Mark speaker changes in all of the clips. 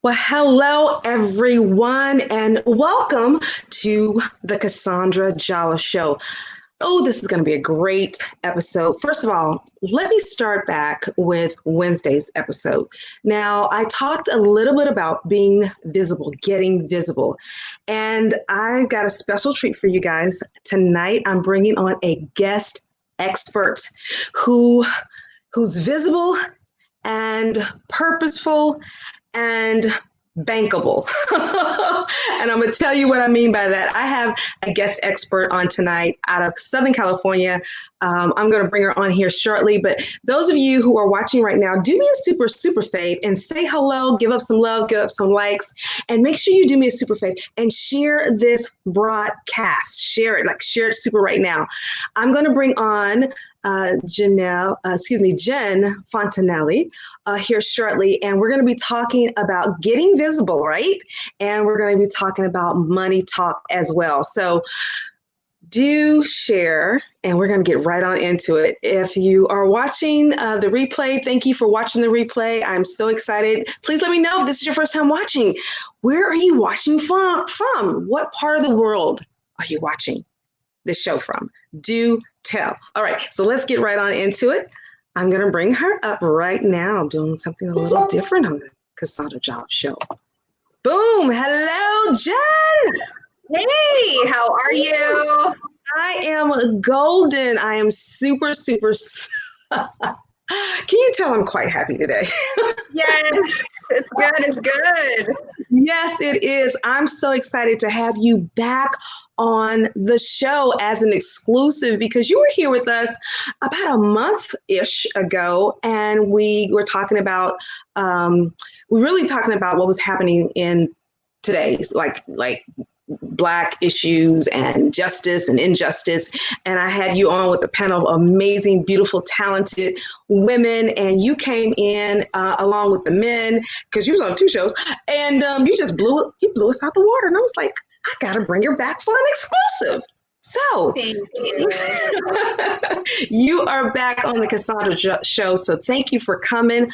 Speaker 1: Well, hello, everyone, and welcome to the CaSaundra Jolliff Show. Oh, this is going to be a great episode. First of all, let me start back with Wednesday's episode. Now, I talked a little bit about being visible, getting visible, and I've got a special treat for you guys. Tonight, I'm bringing on a guest expert who who's visible and purposeful and bankable. And I'm going to tell you what I mean by that. I have a guest expert on tonight out of Southern California. I'm going to bring her on here shortly. But those of you who are watching right now, do me a super fave and say hello, give up some love, give up some likes, and make sure you do me a super fave and share this broadcast. Share it super right now. I'm going to bring on Jen Fontanilla here shortly, and we're going to be talking about getting visible, right? And we're going to be talking about money talk as well. So do share, and we're going to get right on into it. If you are watching the replay, thank you for watching the replay. I'm so excited. Please let me know if this is your first time watching. Where are you watching from? What part of the world are you watching this show from? Do tell. All right, so let's get right on into it. I'm going to bring her up right now, doing something a little different on the CaSaundra Jolliff Show. Boom! Hello, Jen!
Speaker 2: Hey, how are you?
Speaker 1: I am golden. I am super. Can you tell I'm quite happy today?
Speaker 2: Yes, it's good. It's good.
Speaker 1: Yes, it is. I'm so excited to have you back on the show as an exclusive because you were here with us about a month-ish ago, and we were talking about, what was happening in today's like Black issues and justice and injustice. And I had you on with a panel of amazing, beautiful, talented women. And you came in along with the men because you was on 2 shows, and you just blew us out the water. And I was like, I got to bring her back for an exclusive. So
Speaker 2: Thank you.
Speaker 1: You are back on the CaSaundra Show. So thank you for coming.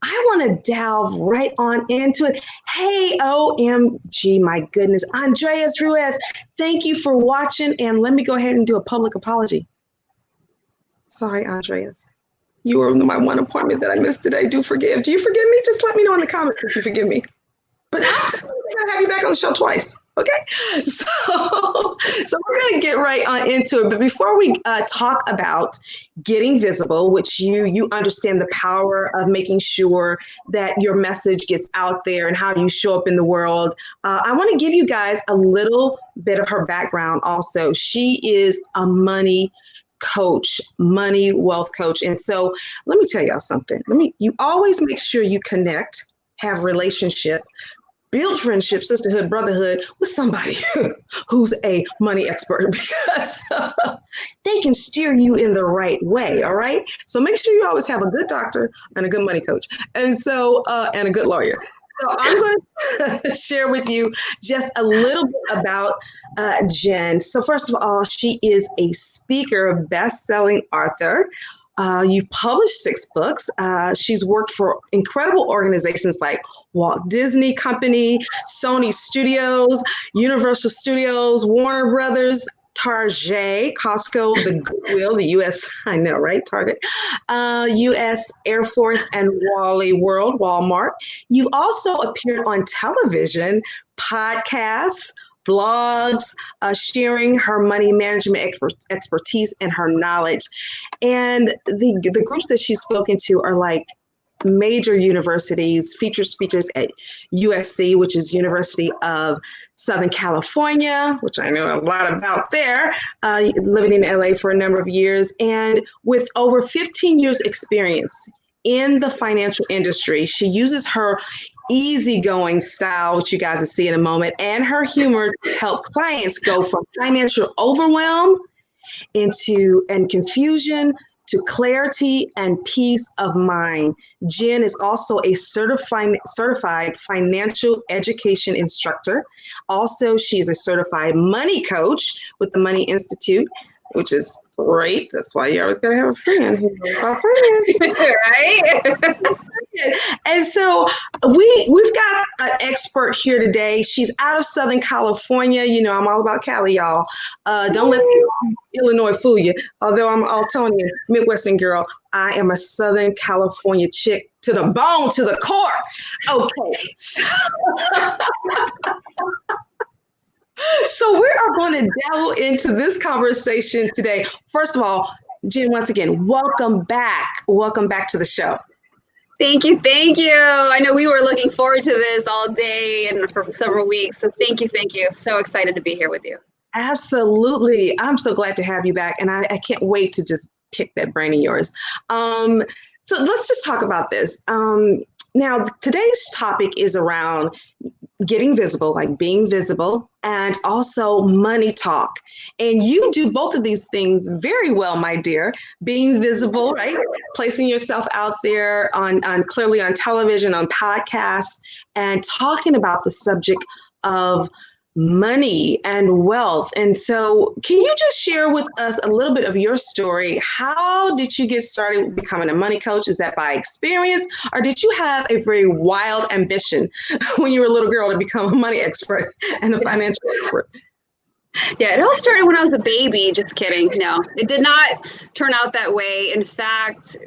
Speaker 1: I want to delve right on into it. Hey, OMG, my goodness. Andreas Ruiz, thank you for watching. And let me go ahead and do a public apology. Sorry, Andreas. You were my one appointment that I missed today. Do you forgive me? Just let me know in the comments if you forgive me. But I'll have you back on the show twice. Okay, so we're going to get right on into it. But before we talk about getting visible, which you understand the power of making sure that your message gets out there and how you show up in the world, I want to give you guys a little bit of her background also. She is a money coach, money wealth coach. And so let me tell y'all something. You always make sure you connect, have relationship, build friendship, sisterhood, brotherhood with somebody who's a money expert because they can steer you in the right way. All right. So make sure you always have a good doctor and a good money coach. And so, and a good lawyer. So I'm going to share with you just a little bit about Jen. So first of all, she is a speaker, best-selling author. You've published 6 books. She's worked for incredible organizations like Walt Disney Company, Sony Studios, Universal Studios, Warner Brothers, Target, Costco, the Goodwill, the U.S., I know, right? Target, U.S. Air Force, and Wally World, Walmart. You've also appeared on television, podcasts, blogs, sharing her money management expertise and her knowledge. And the groups that she's spoken to are like major universities, featured speakers at USC, which is University of Southern California, which I know a lot about there, living in LA for a number of years. And with over 15 years experience in the financial industry, she uses her easygoing style, which you guys will see in a moment, and her humor to help clients go from financial overwhelm and confusion to clarity and peace of mind. Jen is also a certified financial education instructor. Also, she is a certified money coach with the Money Institute, which is Great. That's why you always got to have a friend who knows about finance.
Speaker 2: Right?
Speaker 1: And so we've got an expert here today. She's out of Southern California. You know, I'm all about Cali, y'all. Don't let Illinois fool you. Although I'm Altonian, Midwestern girl, I am a Southern California chick to the bone, to the core. Okay. So we are going to delve into this conversation today. First of all, Jen, once again, welcome back. Welcome back to the show.
Speaker 2: Thank you. Thank you. I know we were looking forward to this all day and for several weeks. So thank you. Thank you. So excited to be here with you.
Speaker 1: Absolutely. I'm so glad to have you back. And I can't wait to just kick that brain of yours. So let's just talk about this. Now, today's topic is around getting visible, like being visible, and also money talk. And you do both of these things very well, my dear. Being visible, right? Placing yourself out there on clearly on television, on podcasts, and talking about the subject of money and wealth. And so can you just share with us a little bit of your story? How did you get started becoming a money coach? Is that by experience, or did you have a very wild ambition when you were a little girl to become a money expert and a financial expert?
Speaker 2: Yeah, it all started when I was a baby. Just kidding. No, it did not turn out that way. In fact,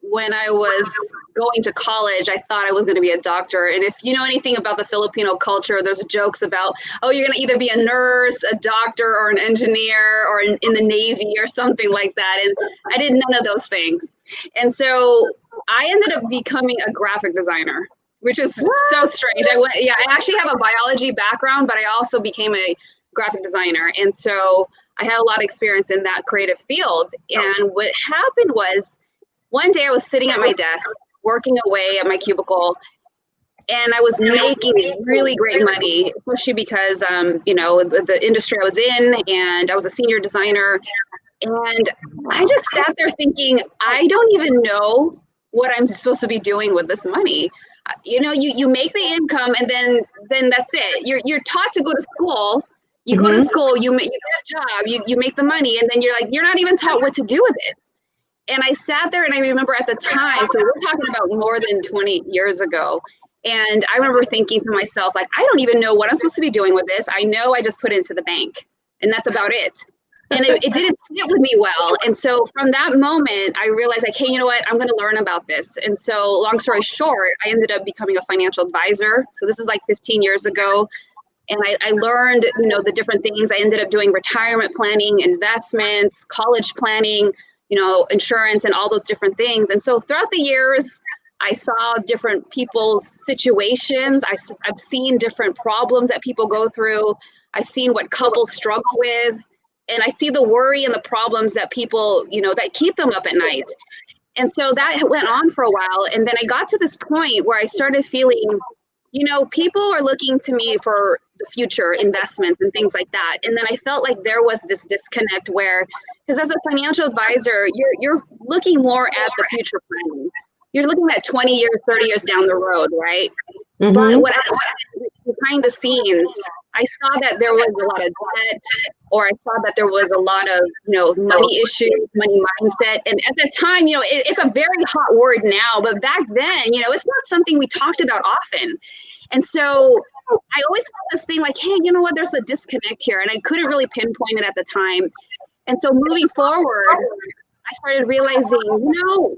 Speaker 2: when I was going to college, I thought I was going to be a doctor. And if you know anything about the Filipino culture, there's jokes about, oh, you're going to either be a nurse, a doctor, or an engineer, or in the Navy or something like that. And I did none of those things. And so I ended up becoming a graphic designer, which is so strange. I actually have a biology background, but I also became a graphic designer. And so I had a lot of experience in that creative field. And what happened was, one day I was sitting at my desk, working away at my cubicle, and I was making really great money, especially because, the industry I was in, and I was a senior designer. And I just sat there thinking, I don't even know what I'm supposed to be doing with this money. You make the income, and then that's it. You're taught to go to school. You go to school, you get a job, you make the money, and then you're not even taught what to do with it. And I sat there, and I remember at the time, so we're talking about more than 20 years ago. And I remember thinking to myself, like, I don't even know what I'm supposed to be doing with this. I know I just put it into the bank, and that's about it. And it didn't sit with me well. And so from that moment, I realized, like, hey, you know what? I'm going to learn about this. And so long story short, I ended up becoming a financial advisor. So this is like 15 years ago. And I learned, the different things. I ended up doing retirement planning, investments, college planning, insurance, and all those different things. And so throughout the years, I saw different people's situations. I've seen different problems that people go through. I've seen what couples struggle with. And I see the worry and the problems that people, that keep them up at night. And so that went on for a while. And then I got to this point where I started feeling, people are looking to me for the future investments and things like that. And then I felt like there was this disconnect where, because as a financial advisor, you're looking more at the future planning. You're looking at 20 years, 30 years down the road, right? Mm-hmm. But behind the scenes, I saw that there was a lot of debt, or I saw that there was a lot of, money issues, money mindset. And at the time, it's a very hot word now, but back then, it's not something we talked about often. And so I always felt this thing like, hey, you know what, there's a disconnect here. And I couldn't really pinpoint it at the time. And so moving forward, I started realizing,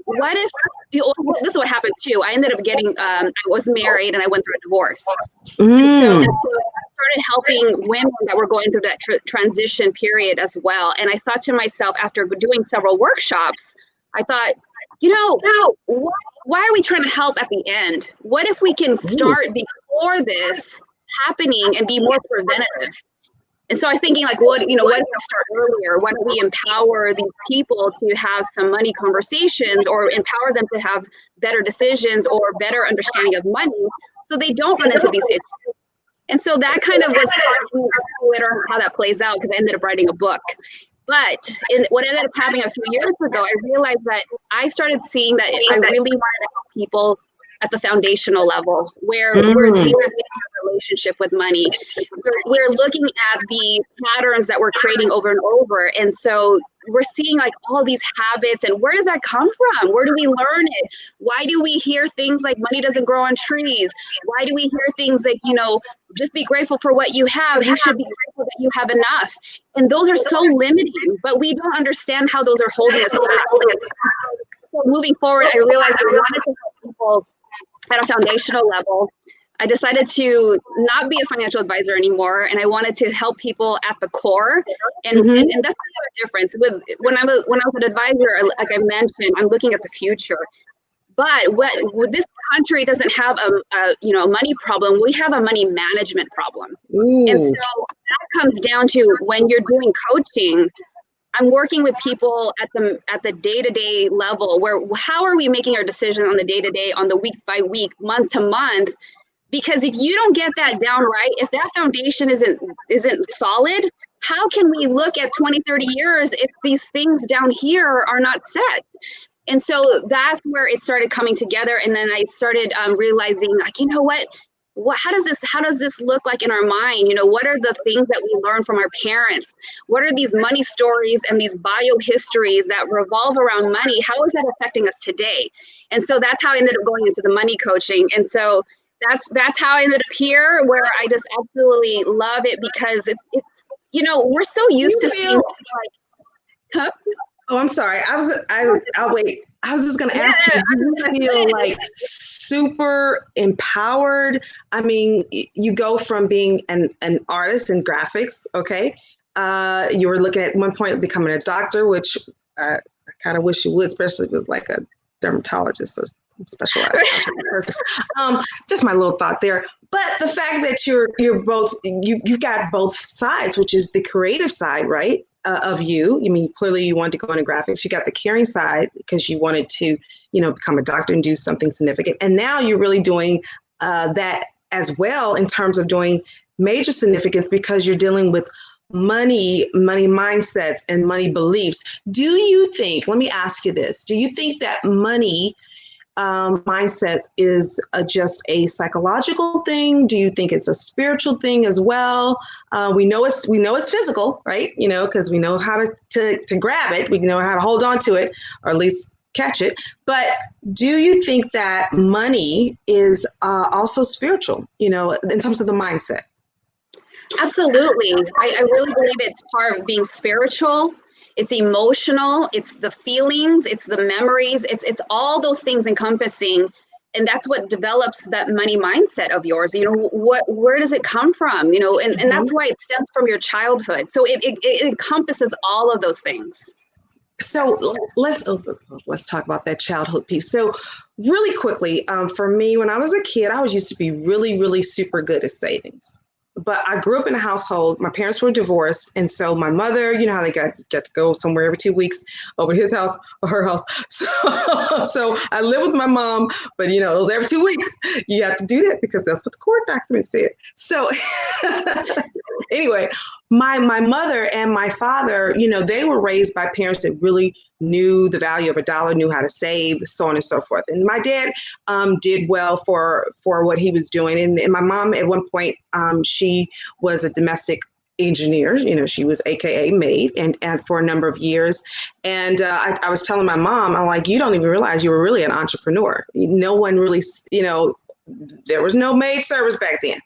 Speaker 2: what if, this is what happened too. I ended up I was married and I went through a divorce. And so I started helping women that were going through that transition period as well. And I thought to myself, after doing several workshops, I thought, why are we trying to help at the end? What if we can start before this happening and be more preventative? And so I was thinking, like, what if we start earlier? Why don't we empower these people to have some money conversations, or empower them to have better decisions or better understanding of money, so they don't run into these issues? And so that kind of was later how that plays out, because I ended up writing a book. But what ended up happening a few years ago, I realized that I started seeing that I really wanted to help people at the foundational level, where we're dealing with relationship with money. We're looking at the patterns that we're creating over and over. And so we're seeing like all these habits, and where does that come from? Where do we learn it? Why do we hear things like money doesn't grow on trees? Why do we hear things like, just be grateful for what you have. You should be grateful that you have enough. And those are so limiting, but we don't understand how those are holding us back. So moving forward, I realized I wanted to help people at a foundational level. I decided to not be a financial advisor anymore, and I wanted to help people at the core. And, and that's the other difference. When I was an advisor, like I mentioned, I'm looking at the future. But this country doesn't have a money problem. We have a money management problem. Ooh. And so that comes down to when you're doing coaching, I'm working with people at the day-to-day level, where how are we making our decisions on the day-to-day, on the week by week, month to month? Because if you don't get that down right, if that foundation isn't solid, how can we look at 20, 30 years if these things down here are not set? And so that's where it started coming together. And then I started realizing, like, you know what, how does this look like in our mind? What are the things that we learn from our parents? What are these money stories and these bio histories that revolve around money? How is that affecting us today? And so that's how I ended up going into the money coaching. And so that's how I ended up here, where I just absolutely love it, because it's we're so used to seeing like, huh?
Speaker 1: Oh, I'm sorry. I'll wait. I was just going to ask you, do you feel like super empowered? I mean, you go from being an artist in graphics, okay? You were looking at one point becoming a doctor, which I kind of wish you would, especially if it was like a dermatologist or specialized person. Just my little thought there. But the fact that you're both, you've got both sides, which is the creative side, right? Of you. I mean, clearly you wanted to go into graphics. You got the caring side because you wanted to, become a doctor and do something significant. And now you're really doing that as well in terms of doing major significance, because you're dealing with money mindsets and money beliefs. Do you think, let me ask you this, do you think that money mindsets is just a psychological thing? Do you think it's a spiritual thing as well? We know it's physical, right? Because we know how to grab it. We know how to hold on to it, or at least catch it. But do you think that money is also spiritual, in terms of the mindset?
Speaker 2: Absolutely. I really believe it's part of being spiritual. It's emotional, it's the feelings, it's the memories, it's all those things encompassing. And that's what develops that money mindset of yours. Where does it come from? And that's why it stems from your childhood. So it encompasses all of those things.
Speaker 1: So let's talk about that childhood piece. So really quickly, for me, when I was a kid, I used to be really, really super good at savings. But I grew up in a household, my parents were divorced. And so my mother, how they got to go somewhere every 2 weeks over to his house or her house. So I lived with my mom, but it was every 2 weeks. You have to do that because that's what the court document said. So anyway, my mother and my father, they were raised by parents that really knew the value of a dollar, knew how to save, so on and so forth. And my dad did well for what he was doing. And my mom, at one point, she was a domestic engineer. She was AKA maid, and for a number of years. And I was telling my mom, I'm like, you don't even realize you were really an entrepreneur. No one really, there was no maid service back then.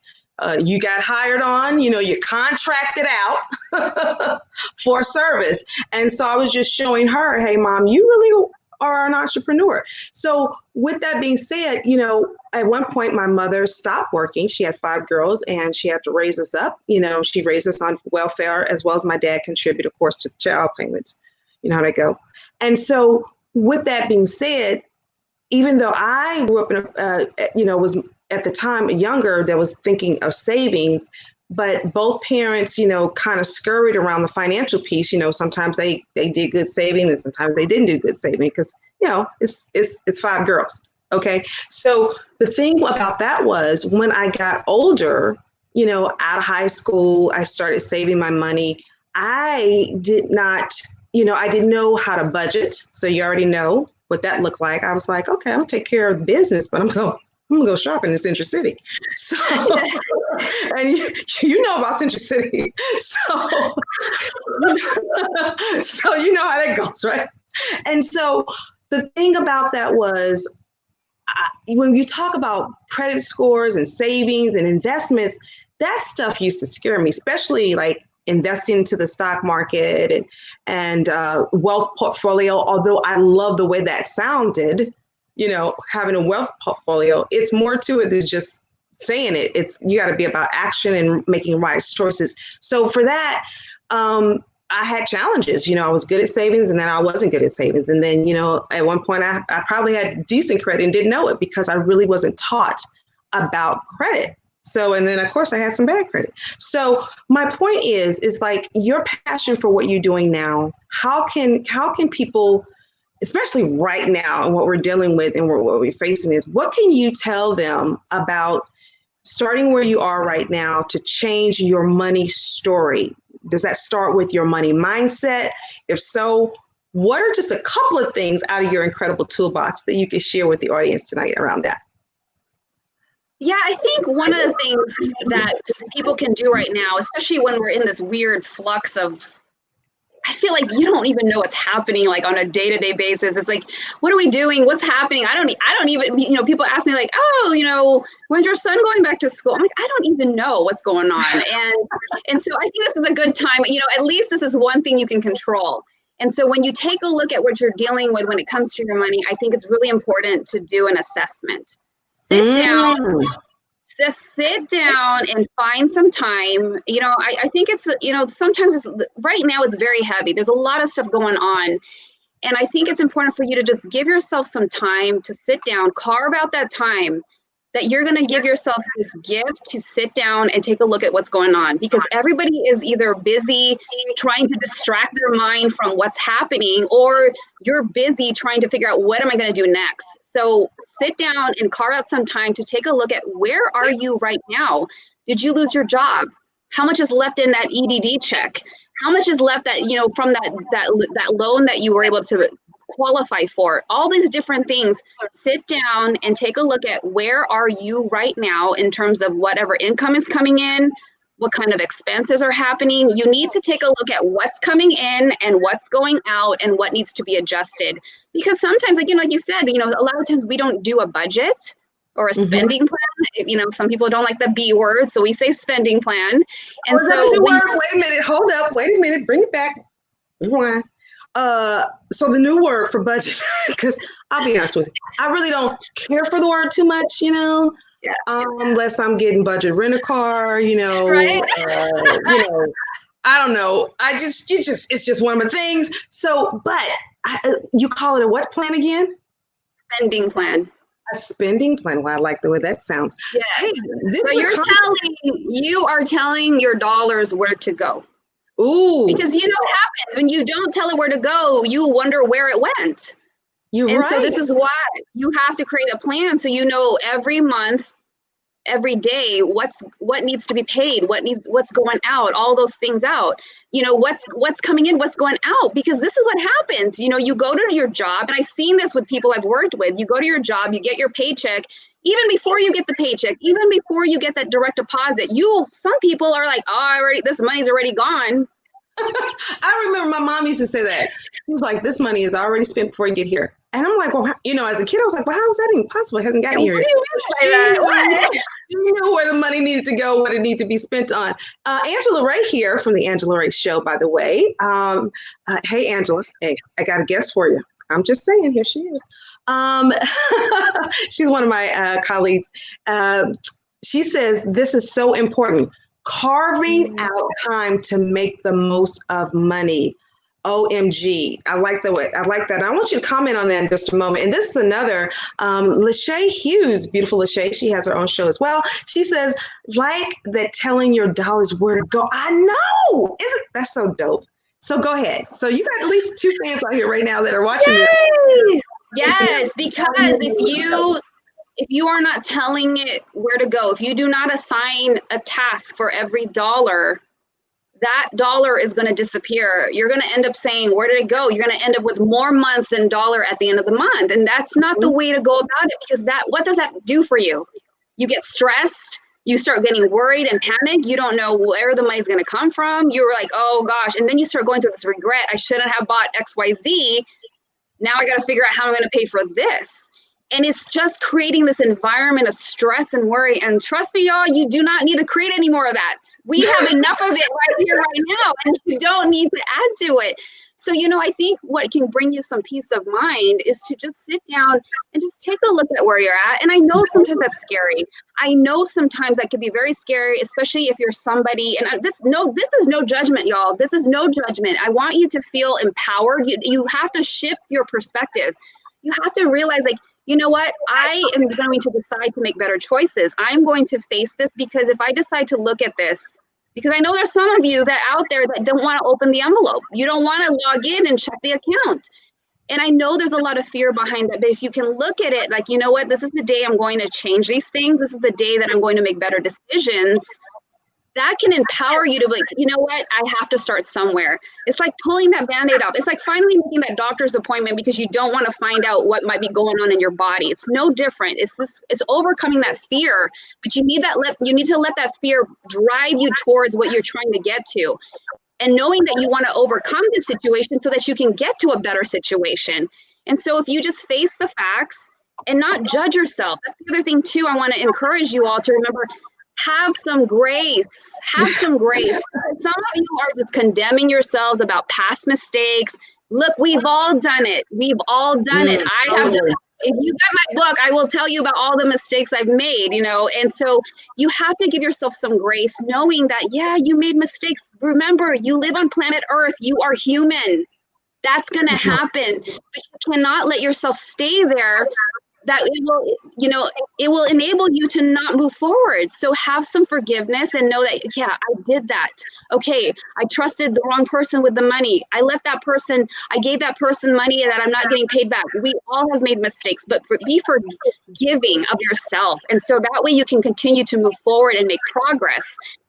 Speaker 1: You got hired on, you contracted out for service. And so I was just showing her, hey, Mom, you really are an entrepreneur. So with that being said, at one point, my mother stopped working. She had 5 girls and she had to raise us up. She raised us on welfare, as well as my dad contributed, of course, to child payments. You know how they go. And so with that being said, even though I grew up in was at the time younger, that was thinking of savings, but both parents, kind of scurried around the financial piece. Sometimes they did good saving and sometimes they didn't do good saving because, it's 5 girls. Okay. So the thing about that was when I got older, out of high school, I started saving my money. I did not, I didn't know how to budget. So you already know what that looked like. I was like, okay, I'll take care of business, but I'm going I'm gonna go shopping in Central City. So, and you know about Central City. So, so you know how that goes, right? And so the thing about that was when you talk about credit scores and savings and investments, that stuff used to scare me, especially like investing into the stock market and wealth portfolio. Although I love the way that sounded, having a wealth portfolio, it's more to it than just saying it. It's you got to be about action and making wise choices. So for that, I had challenges. I was good at savings and then I wasn't good at savings. And then, at one point I probably had decent credit and didn't know it because I really wasn't taught about credit. So, and then of course I had some bad credit. So my point is like your passion for what you're doing now, how can people, especially right now and what we're dealing with and what we're facing is, what can you tell them about starting where you are right now to change your money story? Does that start with your money mindset? If so, what are just a couple of things out of your incredible toolbox that you can share with the audience tonight around that?
Speaker 2: Yeah, I think one of the things that people can do right now, especially when we're in this weird flux of, I feel like you don't even know what's happening like on a day-to-day basis. It's like, what are we doing? What's happening? I don't even, people ask me like, oh, when's your son going back to school? I'm like, I don't even know what's going on. And so I think this is a good time, at least this is one thing you can control. And so when you take a look at what you're dealing with when it comes to your money, I think it's really important to do an assessment. Just sit down and find some time. I think it's, sometimes right now it's very heavy. There's a lot of stuff going on. And I think it's important for you to just give yourself some time to sit down, carve out that time that you're going to give yourself this gift to sit down and take a look at what's going on, because everybody is either busy trying to distract their mind from what's happening, or you're busy trying to figure out what am I going to do next. So sit down and carve out some time to take a look at where are you right now? Did you lose your job? How much is left in that EDD check? How much is left that, from that loan that you were able to qualify for? All these different things. Sit down and take a look at where are you right now in terms of whatever income is coming in, what kind of expenses are happening. You need to take a look at what's coming in and what's going out and what needs to be adjusted. Because sometimes, like you said, a lot of times we don't do a budget or a spending plan. Some people don't like the B word, so we say spending plan. And so
Speaker 1: wait a minute, hold up, wait a minute, bring it back. Rewind. So the new word for budget, because I'll be honest with you, I really don't care for the word too much, unless I'm getting budget rent a car,
Speaker 2: right?
Speaker 1: I don't know. It's just one of my things. So, but you call it a what plan again?
Speaker 2: Spending plan.
Speaker 1: A spending plan. Well, I like the way that sounds.
Speaker 2: Yeah. Hey, so you are telling your dollars where to go.
Speaker 1: Ooh.
Speaker 2: Because what happens when you don't tell it where to go, you wonder where it went. And so this is why you have to create a plan so every month, every day, what needs to be paid, what's going out, all those things out. What's coming in, what's going out, because this is what happens. You go to your job, and I've seen this with people I've worked with. You go to your job, you get your paycheck. Even before you get the paycheck, even before you get that direct deposit, some people are like, this money's already gone.
Speaker 1: I remember my mom used to say that. She was like, this money is already spent before you get here. And I'm like, well, as a kid, I was like, well, how is that even possible? It hasn't gotten here. You know where the money needed to go, what it needed to be spent on. Angela Ray here from the Angela Ray Show, by the way. Hey, Angela. Hey, I got a guest for you. I'm just saying, here she is. She's one of my colleagues. She says, this is so important. Carving out time to make the most of money. OMG. I like that. I want you to comment on that in just a moment. And this is another, Lachey Hughes, beautiful Lachey. She has her own show as well. She says, like that telling your dollars where to go. I know. That's so dope. So go ahead. So you got at least 2 fans out here right now that are watching this.
Speaker 2: Yes, because if you are not telling it where to go, if you do not assign a task for every dollar, that dollar is going to disappear. You're going to end up saying, where did it go? You're going to end up with more month than dollar at the end of the month. And that's not the way to go about it, because what does that do for you? You get stressed. You start getting worried and panic. You don't know where the money's going to come from. You're like, oh gosh. And then you start going through this regret. I shouldn't have bought XYZ. Now I got to figure out how I'm going to pay for this. And it's just creating this environment of stress and worry. And trust me, y'all, you do not need to create any more of that. We have enough of it right here, right now, and you don't need to add to it. So, I think what can bring you some peace of mind is to just sit down and just take a look at where you're at. And I know sometimes that's scary. I know sometimes that can be very scary, especially if you're somebody, and this is no judgment, y'all. This is no judgment. I want you to feel empowered. You have to shift your perspective. You have to realize, like, you know what? I am going to decide to make better choices. I'm going to face this, because if I decide to look at this, because I know there's some of you that out there that don't want to open the envelope. You don't want to log in and check the account. And I know there's a lot of fear behind that, but if you can look at it like, you know what, this is the day I'm going to change these things. This is the day that I'm going to make better decisions. That can empower you to be like, you know what, I have to start somewhere. It's like pulling that Band-Aid off. It's like finally making that doctor's appointment because you don't want to find out what might be going on in your body. It's no different. It's overcoming that fear, but you need to let that fear drive you towards what you're trying to get to. And knowing that you want to overcome the situation so that you can get to a better situation. And so if you just face the facts and not judge yourself, that's the other thing too. I want to encourage you all to remember, have some grace. Have some grace. Some of you are just condemning yourselves about past mistakes. Look, we've all done it. We've all done it. I have done it. If you got my book, I will tell you about all the mistakes I've made, and so you have to give yourself some grace, knowing that, yeah, you made mistakes. Remember, you live on planet Earth. You are human. That's going to happen. But you cannot let yourself stay there. That it will enable you to not move forward. So have some forgiveness and know that, yeah, I did that. Okay, I trusted the wrong person with the money. I gave that person money that I'm not getting paid back. We all have made mistakes, but be forgiving of yourself. And so that way you can continue to move forward and make progress.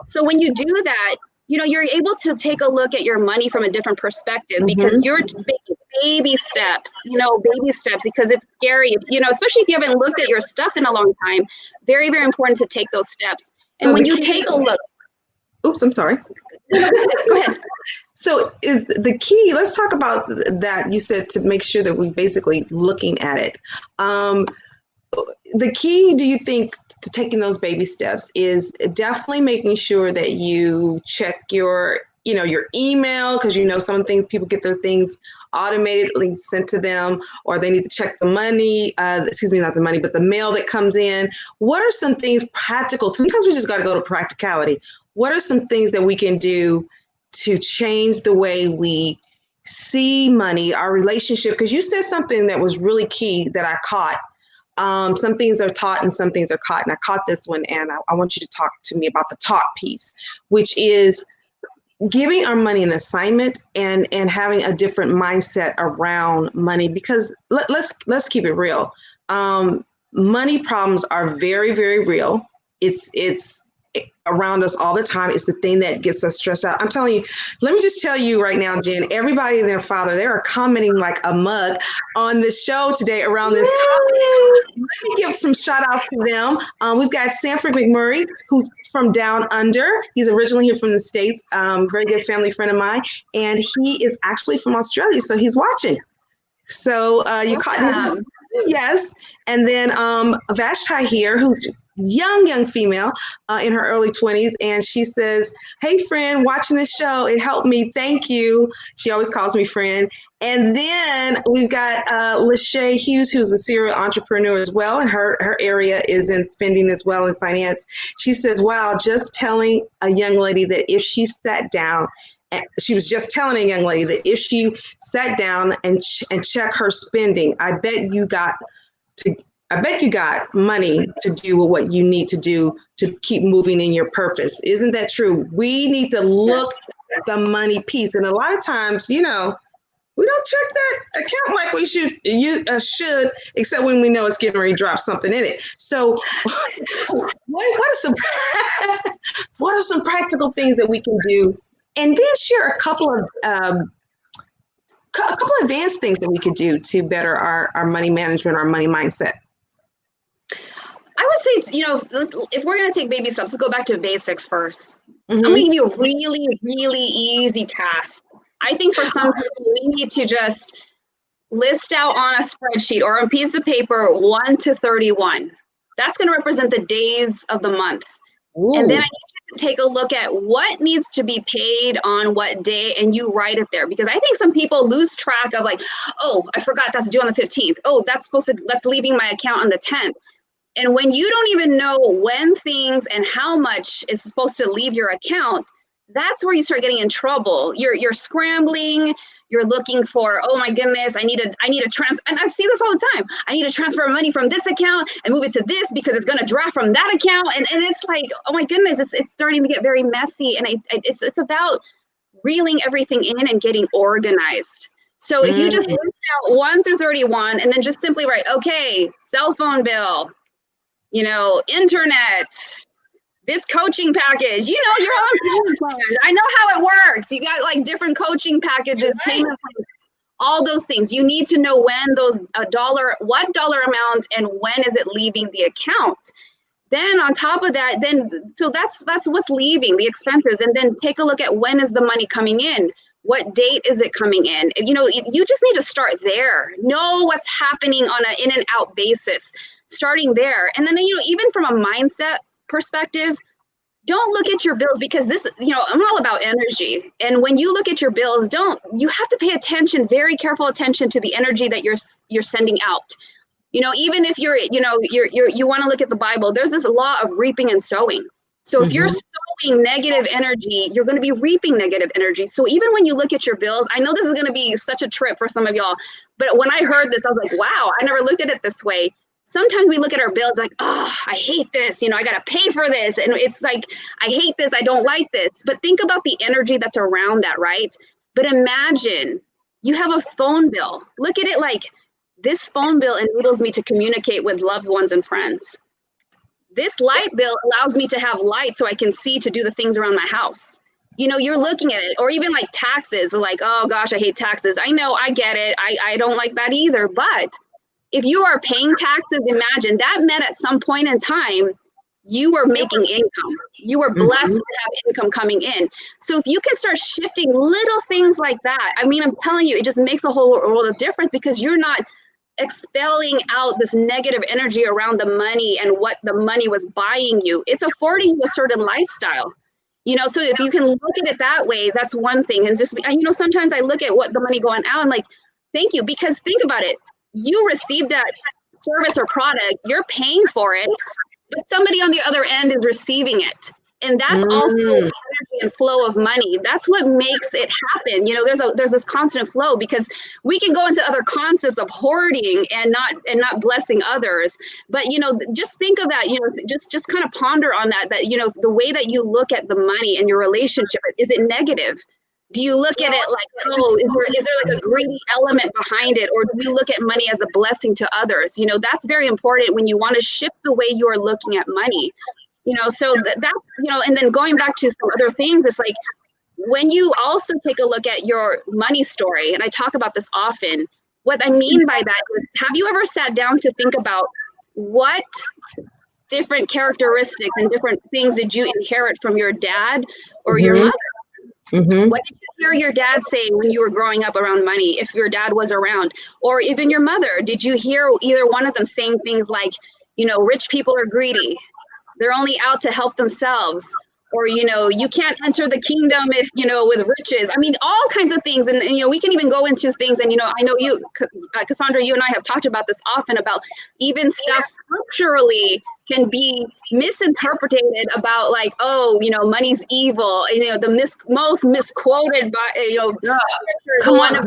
Speaker 2: So when you do that, you're able to take a look at your money from a different perspective, because you're making baby steps, because it's scary, especially if you haven't looked at your stuff in a long time. Very, very important to take those steps. So and when you take a look.
Speaker 1: Oops, I'm sorry.
Speaker 2: Go ahead.
Speaker 1: So is the key, let's talk about that. You said to make sure that we're basically looking at it. The key, do you think, to taking those baby steps is definitely making sure that you check your email, because some of the things, people get their things automatically sent to them, or they need to check the money, not the money, but the mail that comes in. What are some things practical? Sometimes we just got to go to practicality. What are some things that we can do to change the way we see money, our relationship? Because you said something that was really key that I caught. Some things are taught and some things are caught. And I caught this one, and I want you to talk to me about the taught piece, which is giving our money an assignment and having a different mindset around money. Because let's keep it real. Money problems are very, very real. It's around us all the time. It's the thing that gets us stressed out. I'm telling you, let me just tell you right now, Jen, everybody and their father, they are commenting like a mug on this show today around this topic. Let me give some shout outs to them. We've got Sanford McMurray, who's from Down Under. He's originally here from the States, very good family friend of mine. And he is actually from Australia, so he's watching. So you caught him. Yes. And then Vashti here, who's young female in her early 20s. And she says, hey, friend, watching this show, it helped me. Thank you. She always calls me friend. And then we've got Lachey Hughes, who's a serial entrepreneur as well. And her area is in spending as well in finance. She says, wow, just telling a young lady that if she sat down, she was just telling a young lady that if she sat down and check her spending, I bet you got money to do what you need to do to keep moving in your purpose. Isn't that true? We need to look at the money piece. And a lot of times, we don't check that account like we should, except when we know it's getting ready to drop something in it. So what are some practical things that we can do? And then share a couple of advanced things that we could do to better our money management, our money mindset.
Speaker 2: I would say, if we're going to take baby steps, let's go back to basics first.
Speaker 1: Mm-hmm.
Speaker 2: I'm going to give you a really, really easy task. I think for some people, we need to just list out on a spreadsheet or on a piece of paper 1 to 31. That's going to represent the days of the month. Ooh. And then I need you to take a look at what needs to be paid on what day, and you write it there. Because I think some people lose track of like, oh, I forgot that's due on the 15th. Oh, that's leaving my account on the 10th. And when you don't even know when things and how much is supposed to leave your account, that's where you start getting in trouble. You're scrambling. You're looking for, oh my goodness, I need a transfer. And I see this all the time. I need to transfer money from this account and move it to this because it's going to draft from that account. And it's like, oh my goodness, it's starting to get very messy. And it's about reeling everything in and getting organized. So if you just list out 1 through 31 and then just simply write, okay, cell phone bill, internet, this coaching package, your own payment plans. I know how it works. You got like different coaching packages, payment plans, all those things. You need to know when those what dollar amount and when is it leaving the account. Then on top of that, so that's what's leaving, the expenses. And then take a look at when is the money coming in. What date is it coming in? You just need to start there. Know what's happening on an in and out basis, starting there. And then, even from a mindset perspective, don't look at your bills because this, I'm all about energy. And when you look at your bills, you have to pay attention, very careful attention to the energy that you're sending out. Even if you want to look at the Bible, there's this law of reaping and sowing. So if you're sowing negative energy, you're going to be reaping negative energy. So even when you look at your bills, I know this is going to be such a trip for some of y'all, but when I heard this, I was like, wow, I never looked at it this way. Sometimes we look at our bills like, oh, I hate this. I got to pay for this. And it's like, I hate this. I don't like this. But think about the energy that's around that, right? But imagine you have a phone bill. Look at it like this phone bill enables me to communicate with loved ones and friends. This light bill allows me to have light so I can see to do the things around my house. You're looking at it, or even like taxes, like, oh gosh, I hate taxes. I know, I get it. I don't like that either. But if you are paying taxes, imagine that meant at some point in time, you were making income. You were blessed to have income coming in. So if you can start shifting little things like that, I'm telling you, it just makes a whole world of difference because you're not expelling out this negative energy around the money and what the money was buying you. It's affording you a certain lifestyle. So if you can look at it that way, that's one thing. And just, sometimes I look at what the money going out, I'm like, thank you. Because think about it. You received that service or product, you're paying for it, but somebody on the other end is receiving it. And that's also energy and flow of money. That's what makes it happen. There's this constant flow because we can go into other concepts of hoarding and not blessing others. But, just think of that, just kind of ponder on that, the way that you look at the money and your relationship, is it negative? Do you look at it like, oh, is there like a greedy element behind it? Or do we look at money as a blessing to others? That's very important when you want to shift the way you are looking at money. So that, and then going back to some other things, it's like when you also take a look at your money story, and I talk about this often, what I mean by that is, have you ever sat down to think about what different characteristics and different things did you inherit from your dad or your mother? What did you hear your dad say when you were growing up around money, if your dad was around? Or even your mother, did you hear either one of them saying things like, rich people are greedy, they're only out to help themselves, or, you can't enter the kingdom if, with riches. All kinds of things. And we can even go into things. And, I know you, CaSaundra, you and I have talked about this often about even stuff scripturally can be misinterpreted about like, oh, money's evil. The most misquoted by, the one about,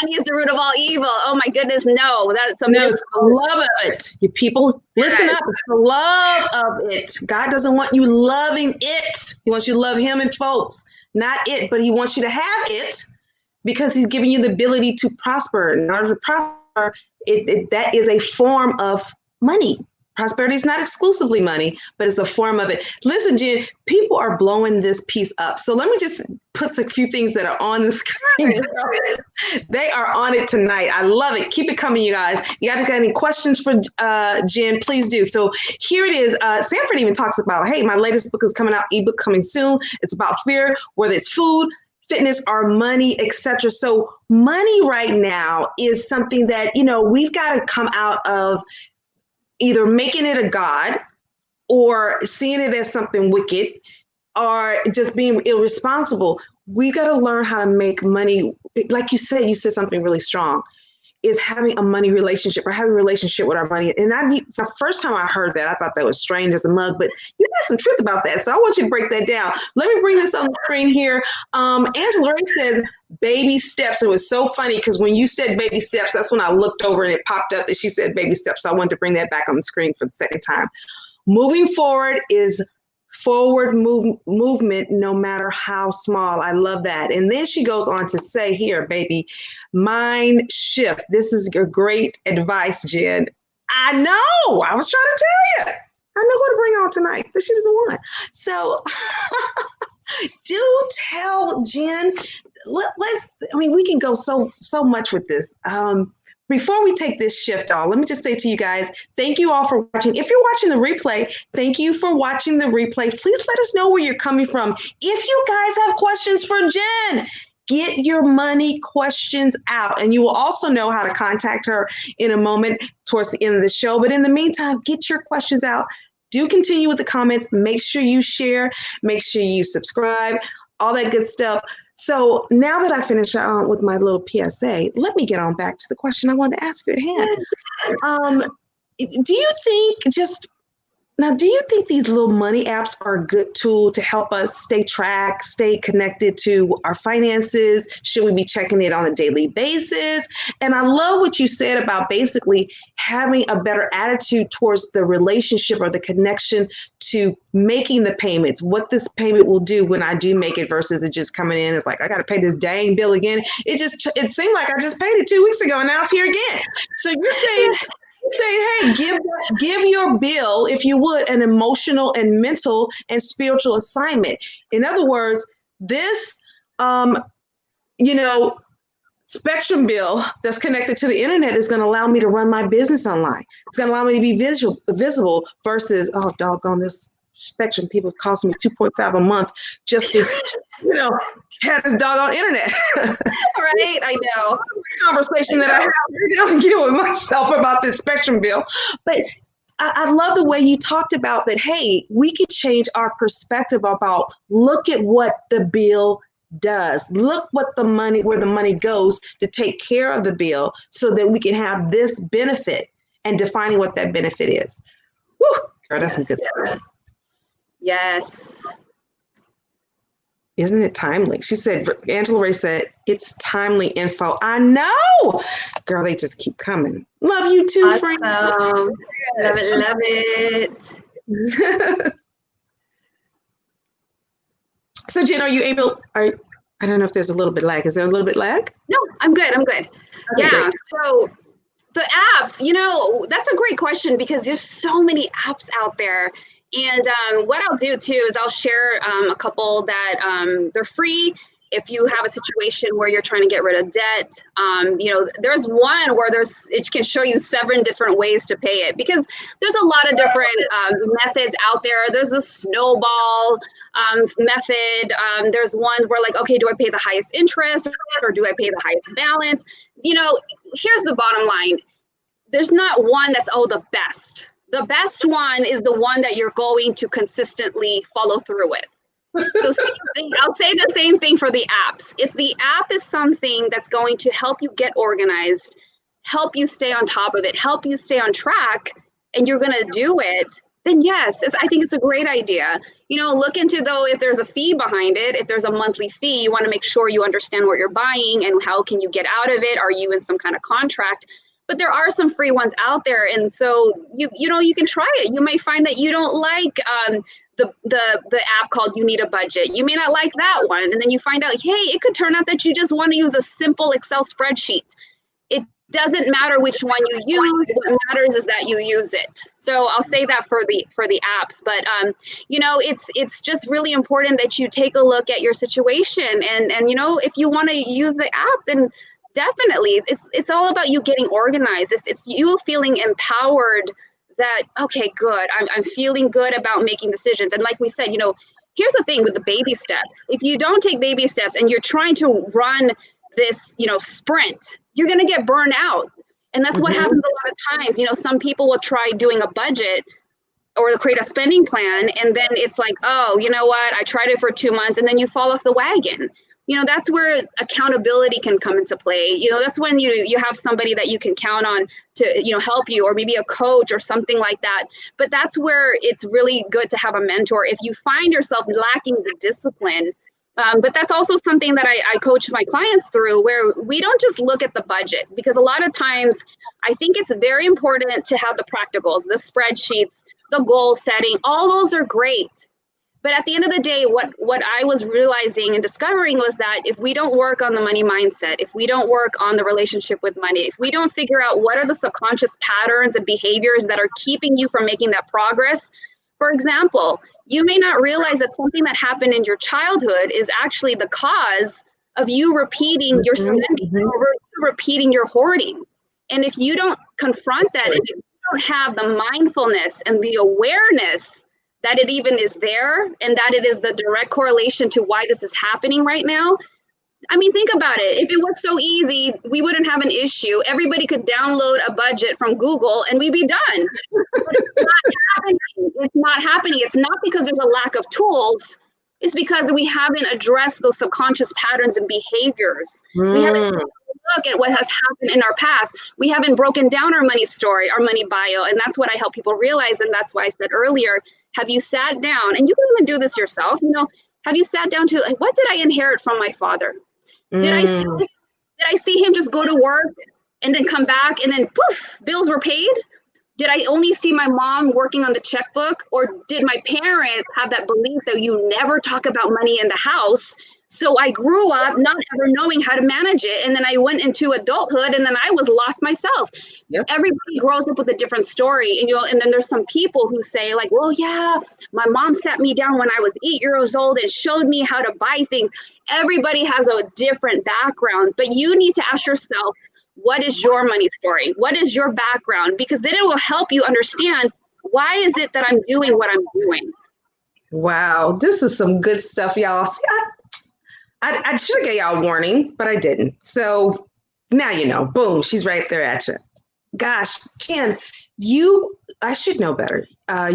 Speaker 2: money is the root of all evil. Oh my goodness, no, that's a
Speaker 1: it's the love of it. You people, listen up. It's the love of it. God doesn't want you loving it. He wants you to love him and folks, not it, but he wants you to have it because he's giving you the ability to prosper. In order to prosper, that is a form of money. prosperity is not exclusively money, but it's a form of it. Listen, Jen, people are blowing this piece up. So let me just put a few things that are on the screen. They are on it tonight. I love it. Keep it coming, you guys. You guys got any questions for Jen? Please do. So here it is. Sanford even talks about, hey, my latest book is coming out, ebook coming soon. It's about fear, whether it's food, fitness, or money, etc. So money right now is something that, we've got to come out of either making it a god or seeing it as something wicked or just being irresponsible. We got to learn how to make money. Like you said something really strong, is having a money relationship or having a relationship with our money. And the first time I heard that, I thought that was strange as a mug, but you got some truth about that. So I want you to break that down. Let me bring this on the screen here. Angela Ray says, baby steps. It was so funny because when you said baby steps, that's when I looked over and it popped up that she said baby steps. So I wanted to bring that back on the screen for the second time. Moving forward is forward movement, no matter how small. I love that. And then she goes on to say here, baby, mind shift. This is your great advice, Jen. I know. I was trying to tell you. I know who to bring on tonight, but she was the one. So do tell Jen. We can go so much with this. Before we take this shift on, let me just say to you guys, thank you all for watching. If you're watching the replay, thank you for watching the replay. Please let us know where you're coming from. If you guys have questions for Jen, get your money questions out. And you will also know how to contact her in a moment towards the end of the show. But in the meantime, get your questions out. Do continue with the comments. Make sure you share. Make sure you subscribe. All that good stuff. So now that I finished with my little PSA, let me get on back to the question I wanted to ask you at hand. Do you think these little money apps are a good tool to help us stay connected to our finances? Should we be checking it on a daily basis? And I love what you said about basically having a better attitude towards the relationship or the connection to making the payments, what this payment will do when I do make it versus it just coming in. It's like, I got to pay this dang bill again. It seemed like I just paid it 2 weeks ago and now it's here again. So you're saying, hey, give your bill, if you would, an emotional and mental and spiritual assignment. In other words, this, Spectrum bill that's connected to the internet is going to allow me to run my business online. It's going to allow me to be visible versus, oh, doggone this Spectrum people cost me $2.5 a month just to, have this doggone internet.
Speaker 2: Right, I know.
Speaker 1: Conversation that I have to deal with myself about this Spectrum bill. But I love the way you talked about that, hey, we could change our perspective about look at what the bill does. Look where the money goes to take care of the bill so that we can have this benefit and defining what that benefit is. Woo, girl, that's some good stuff.
Speaker 2: Yes.
Speaker 1: Isn't it timely? She said, Angela Ray said, it's timely info. I know. Girl, they just keep coming. Love you too,
Speaker 2: Awesome.
Speaker 1: friend.
Speaker 2: Love it.
Speaker 1: So, Jen, are you able, I don't know if there's a little bit lag. Is there a little bit lag?
Speaker 2: No, I'm good.
Speaker 1: Okay,
Speaker 2: yeah.
Speaker 1: great.
Speaker 2: So the apps, that's a great question because there's so many apps out there. And what I'll do too is I'll share a couple that they're free. If you have a situation where you're trying to get rid of debt, there's one where it can show you 7 different ways to pay it because there's a lot of different methods out there. There's a snowball method. There's one where like, okay, do I pay the highest interest or do I pay the highest balance? Here's the bottom line. There's not one that's, the best. The best one is the one that you're going to consistently follow through with. So I'll say the same thing for the apps. If the app is something that's going to help you get organized, help you stay on top of it, help you stay on track, and you're going to do it, then yes, I think it's a great idea. Look into, though, if there's a fee behind it, if there's a monthly fee, you want to make sure you understand what you're buying and how can you get out of it. Are you in some kind of contract? But there are some free ones out there. And so, you can try it. You may find that you don't like the app called You Need a Budget. You may not like that one. And then you find out, hey, it could turn out that you just want to use a simple Excel spreadsheet. It doesn't matter which one you use. What matters is that you use it. So I'll say that for the apps, but it's just really important that you take a look at your situation, and if you want to use the app, then definitely it's all about you getting organized. If it's you feeling empowered, that okay, good, I'm feeling good about making decisions. And like we said, here's the thing with the baby steps. If you don't take baby steps and you're trying to run this, sprint, you're going to get burned out. And that's what happens a lot of times. Some people will try doing a budget or create a spending plan, and then it's like, oh, you know what? I tried it for 2 months, and then you fall off the wagon. That's where accountability can come into play. That's when you have somebody that you can count on to, help you, or maybe a coach or something like that. But that's where it's really good to have a mentor if you find yourself lacking the discipline. But that's also something that I coach my clients through, where we don't just look at the budget, because a lot of times I think it's very important to have the practicals, the spreadsheets, the goal setting. All those are great. But at the end of the day, what I was realizing and discovering was that if we don't work on the money mindset, if we don't work on the relationship with money, if we don't figure out what are the subconscious patterns and behaviors that are keeping you from making that progress. For example, you may not realize that something that happened in your childhood is actually the cause of you repeating your spending, or repeating your hoarding. And if you don't confront that, and if you don't have the mindfulness and the awareness that it even is there, and that it is the direct correlation to why this is happening right now. I mean, think about it. If it was so easy, we wouldn't have an issue. Everybody could download a budget from Google and we'd be done. It's not happening. It's not happening. It's not because there's a lack of tools. It's because we haven't addressed those subconscious patterns and behaviors. We haven't look at what has happened in our past. We haven't broken down our money story, our money bio. And that's what I help people realize. And that's why I said earlier, have you sat down, and you can even do this yourself, have you sat down to, like, what did I inherit from my father? Did I see him just go to work and then come back and then poof, bills were paid? Did I only see my mom working on the checkbook? Or did my parents have that belief that you never talk about money in the house? So I grew up not ever knowing how to manage it. And then I went into adulthood, and then I was lost myself. Yep. Everybody grows up with a different story. And then there's some people who say, like, well, yeah, my mom sat me down when I was 8 years old and showed me how to buy things. Everybody has a different background, but you need to ask yourself, what is your money story? What is your background? Because then it will help you understand, why is it that I'm doing what I'm doing?
Speaker 1: Wow, this is some good stuff, y'all. See, I should have gave y'all a warning, but I didn't. So now you know. Boom, she's right there at you. Gosh, Jen, I should know better.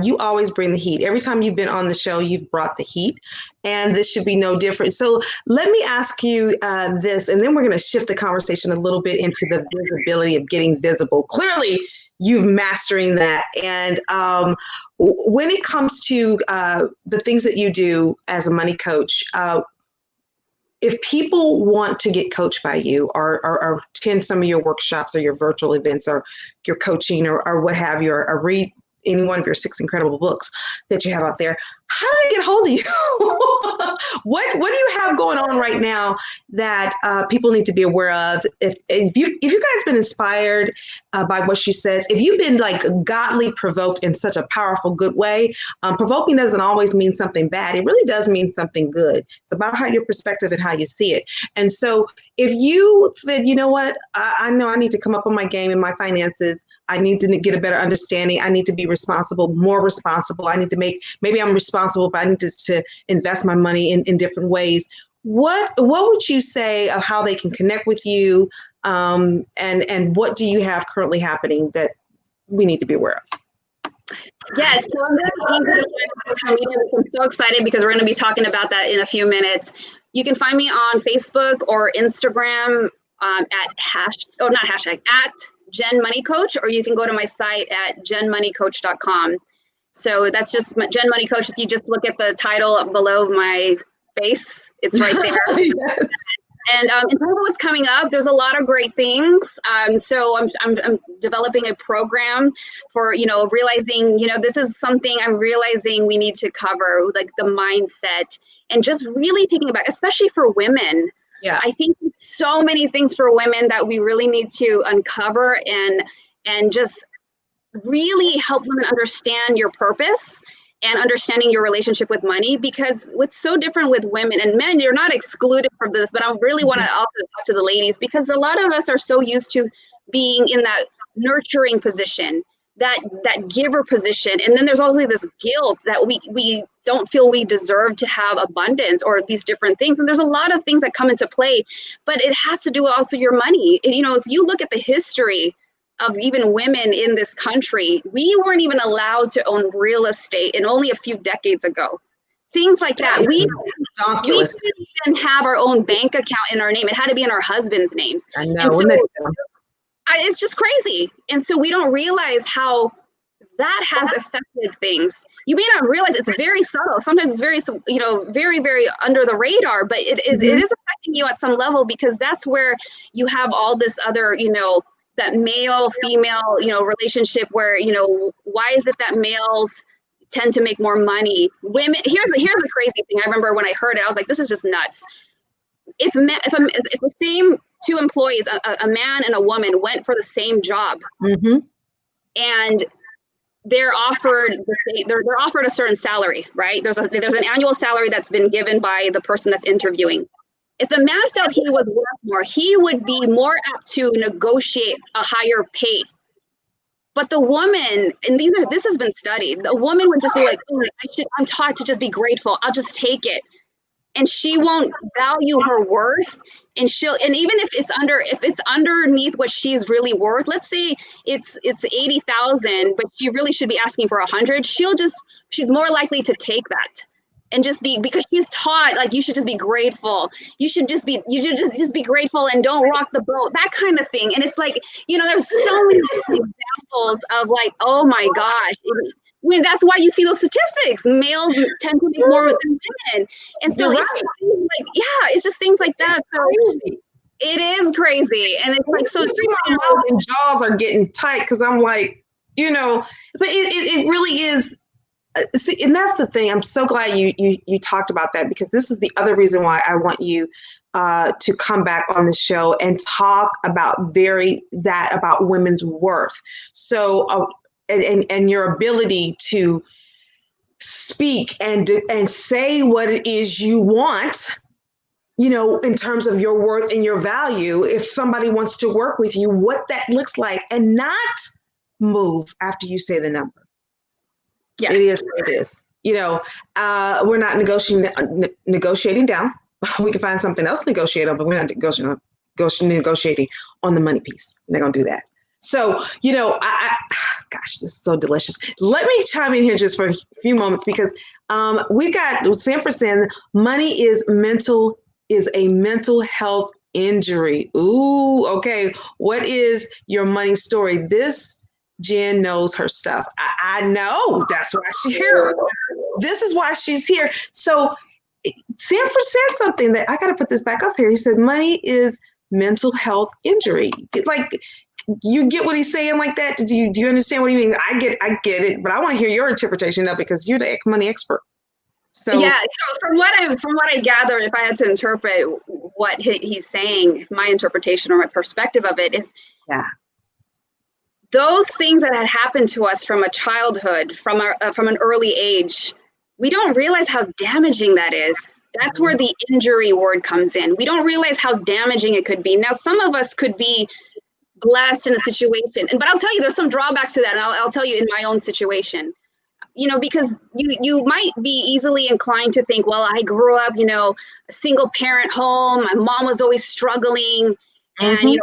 Speaker 1: You always bring the heat. Every time you've been on the show, you've brought the heat, and this should be no different. So let me ask you this, and then we're going to shift the conversation a little bit into the visibility of getting visible. Clearly, you've mastering that. And when it comes to the things that you do as a money coach, if people want to get coached by you, or attend some of your workshops or your virtual events or your coaching or what have you, or read any one of your 6 incredible books that you have out there, how do I get hold of you? What do you have going on right now that people need to be aware of? If you guys been inspired by what she says, if you've been like godly provoked in such a powerful, good way, provoking doesn't always mean something bad. It really does mean something good. It's about how your perspective and how you see it. And so if you said, you know what, I know I need to come up on my game in my finances. I need to get a better understanding. I need to be responsible, more responsible. I need to maybe I'm responsible, but I need to invest my money in different ways. What would you say of how they can connect with you? And what do you have currently happening that we need to be aware of?
Speaker 2: Yes, so I'm so excited because we're going to be talking about that in a few minutes. You can find me on Facebook or Instagram at Jen Money Coach, or you can go to my site at jenmoneycoach.com. So that's just Jen Money Coach. If you just look at the title below my face, it's right there. Yes. And in terms of what's coming up, there's a lot of great things. So I'm developing a program for, realizing, this is something I'm realizing we need to cover, like the mindset, and just really taking it back, especially for women.
Speaker 1: Yeah.
Speaker 2: I think so many things for women that we really need to uncover and just really help women understand your purpose and understanding your relationship with money, because what's so different with women and men, you're not excluded from this, but I really want to also talk to the ladies, because a lot of us are so used to being in that nurturing position, that giver position. And then there's also this guilt that we don't feel we deserve to have abundance or these different things. And there's a lot of things that come into play, but it has to do with also your money. You know, if you look at the history of even women in this country, we weren't even allowed to own real estate and only a few decades ago. Things like that. We didn't even have our own bank account in our name. It had to be in our husband's names.
Speaker 1: I know.
Speaker 2: And so it's just crazy. And so we don't realize how that has affected things. You may not realize it's very subtle. Sometimes it's very, very, very under the radar, but it is affecting you at some level, because that's where you have all this other, that male female, relationship where, why is it that males tend to make more money? Women, here's a crazy thing. I remember when I heard it, I was like, this is just nuts. If the same two employees, a man and a woman, went for the same job, and they're offered a certain salary, right? There's an annual salary that's been given by the person that's interviewing. If the man felt he was worth more, he would be more apt to negotiate a higher pay. But the woman, and this has been studied, the woman would just be like, oh, I'm taught to just be grateful. I'll just take it. And she won't value her worth. And even if it's underneath what she's really worth, let's say it's 80,000, but she really should be asking for 100. She's more likely to take that. And just because she's taught, like, you should just be grateful. You should just be grateful and don't rock the boat, that kind of thing. And it's like, there's so many examples of like, oh my gosh. That's why you see those statistics. Males tend to make more than women. And so it's just things like that. So it is crazy. And it's like, so
Speaker 1: my mouth and jaws are getting tight, because I'm like, but it really is. See, and that's the thing. I'm so glad you talked about that, because this is the other reason why I want you to come back on the show and talk about about women's worth. So, and your ability to speak and say what it is you want, in terms of your worth and your value. If somebody wants to work with you, what that looks like, and not move after you say the number. Yeah. It is what it is. We're not negotiating down. We can find something else to negotiate on, but we're not negotiating on the money piece. We're not going to do that. So, gosh, this is so delicious. Let me chime in here just for a few moments, because we've got Sanford saying money is a mental health injury. Ooh, okay. What is your money story? This Jen knows her stuff. I know. That's why she's here. This is why she's here. So Sanford said something that I got to put this back up here. He said, money is mental health injury. Like, you get what he's saying like that? Do you understand what he means? I get it, but I want to hear your interpretation of it, because you're the money expert. So
Speaker 2: yeah, so from what I gather, if I had to interpret what he's saying, my interpretation or my perspective of it is, those things that had happened to us from a childhood, from an early age, we don't realize how damaging that is. That's where the injury word comes in. We don't realize how damaging it could be. Now, some of us could be blessed in a situation, but I'll tell you, there's some drawbacks to that, and I'll tell you in my own situation. Because you might be easily inclined to think, well, I grew up, a single parent home. My mom was always struggling. And it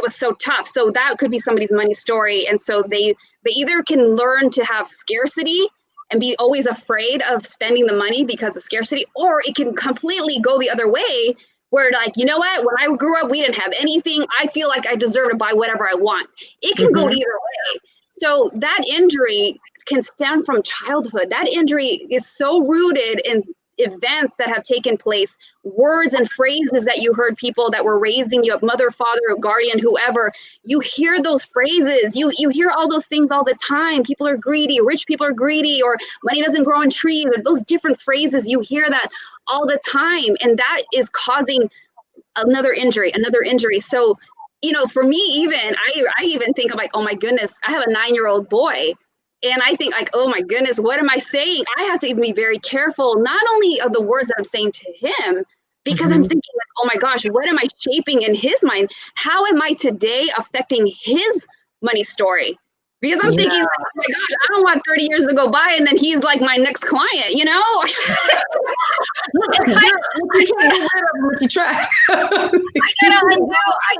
Speaker 2: was so tough. So that could be somebody's money story. And so they either can learn to have scarcity and be always afraid of spending the money because of scarcity, or it can completely go the other way, where, like, you know what, when I grew up, we didn't have anything. I feel like I deserve to buy whatever I want. It can go either way. So that injury can stem from childhood. That injury is so rooted in events that have taken place, words and phrases that you heard people that were raising you up, mother, father, guardian, whoever. You hear those phrases. You hear all those things all the time. People are greedy, rich people are greedy, or money doesn't grow on trees, or those different phrases. You hear that all the time. And that is causing another injury, another injury. So, for me, even I even think, I'm like, oh my goodness, I have a 9-year-old boy. And I think, like, oh my goodness, what am I saying? I have to even be very careful, not only of the words that I'm saying to him, because I'm thinking, like, oh my gosh, what am I shaping in his mind? How am I today affecting his money story? Because I'm thinking, like, oh my gosh, I don't want 30 years to go by and then he's like my next client, you know?
Speaker 1: You can't get rid of him if you try.
Speaker 2: I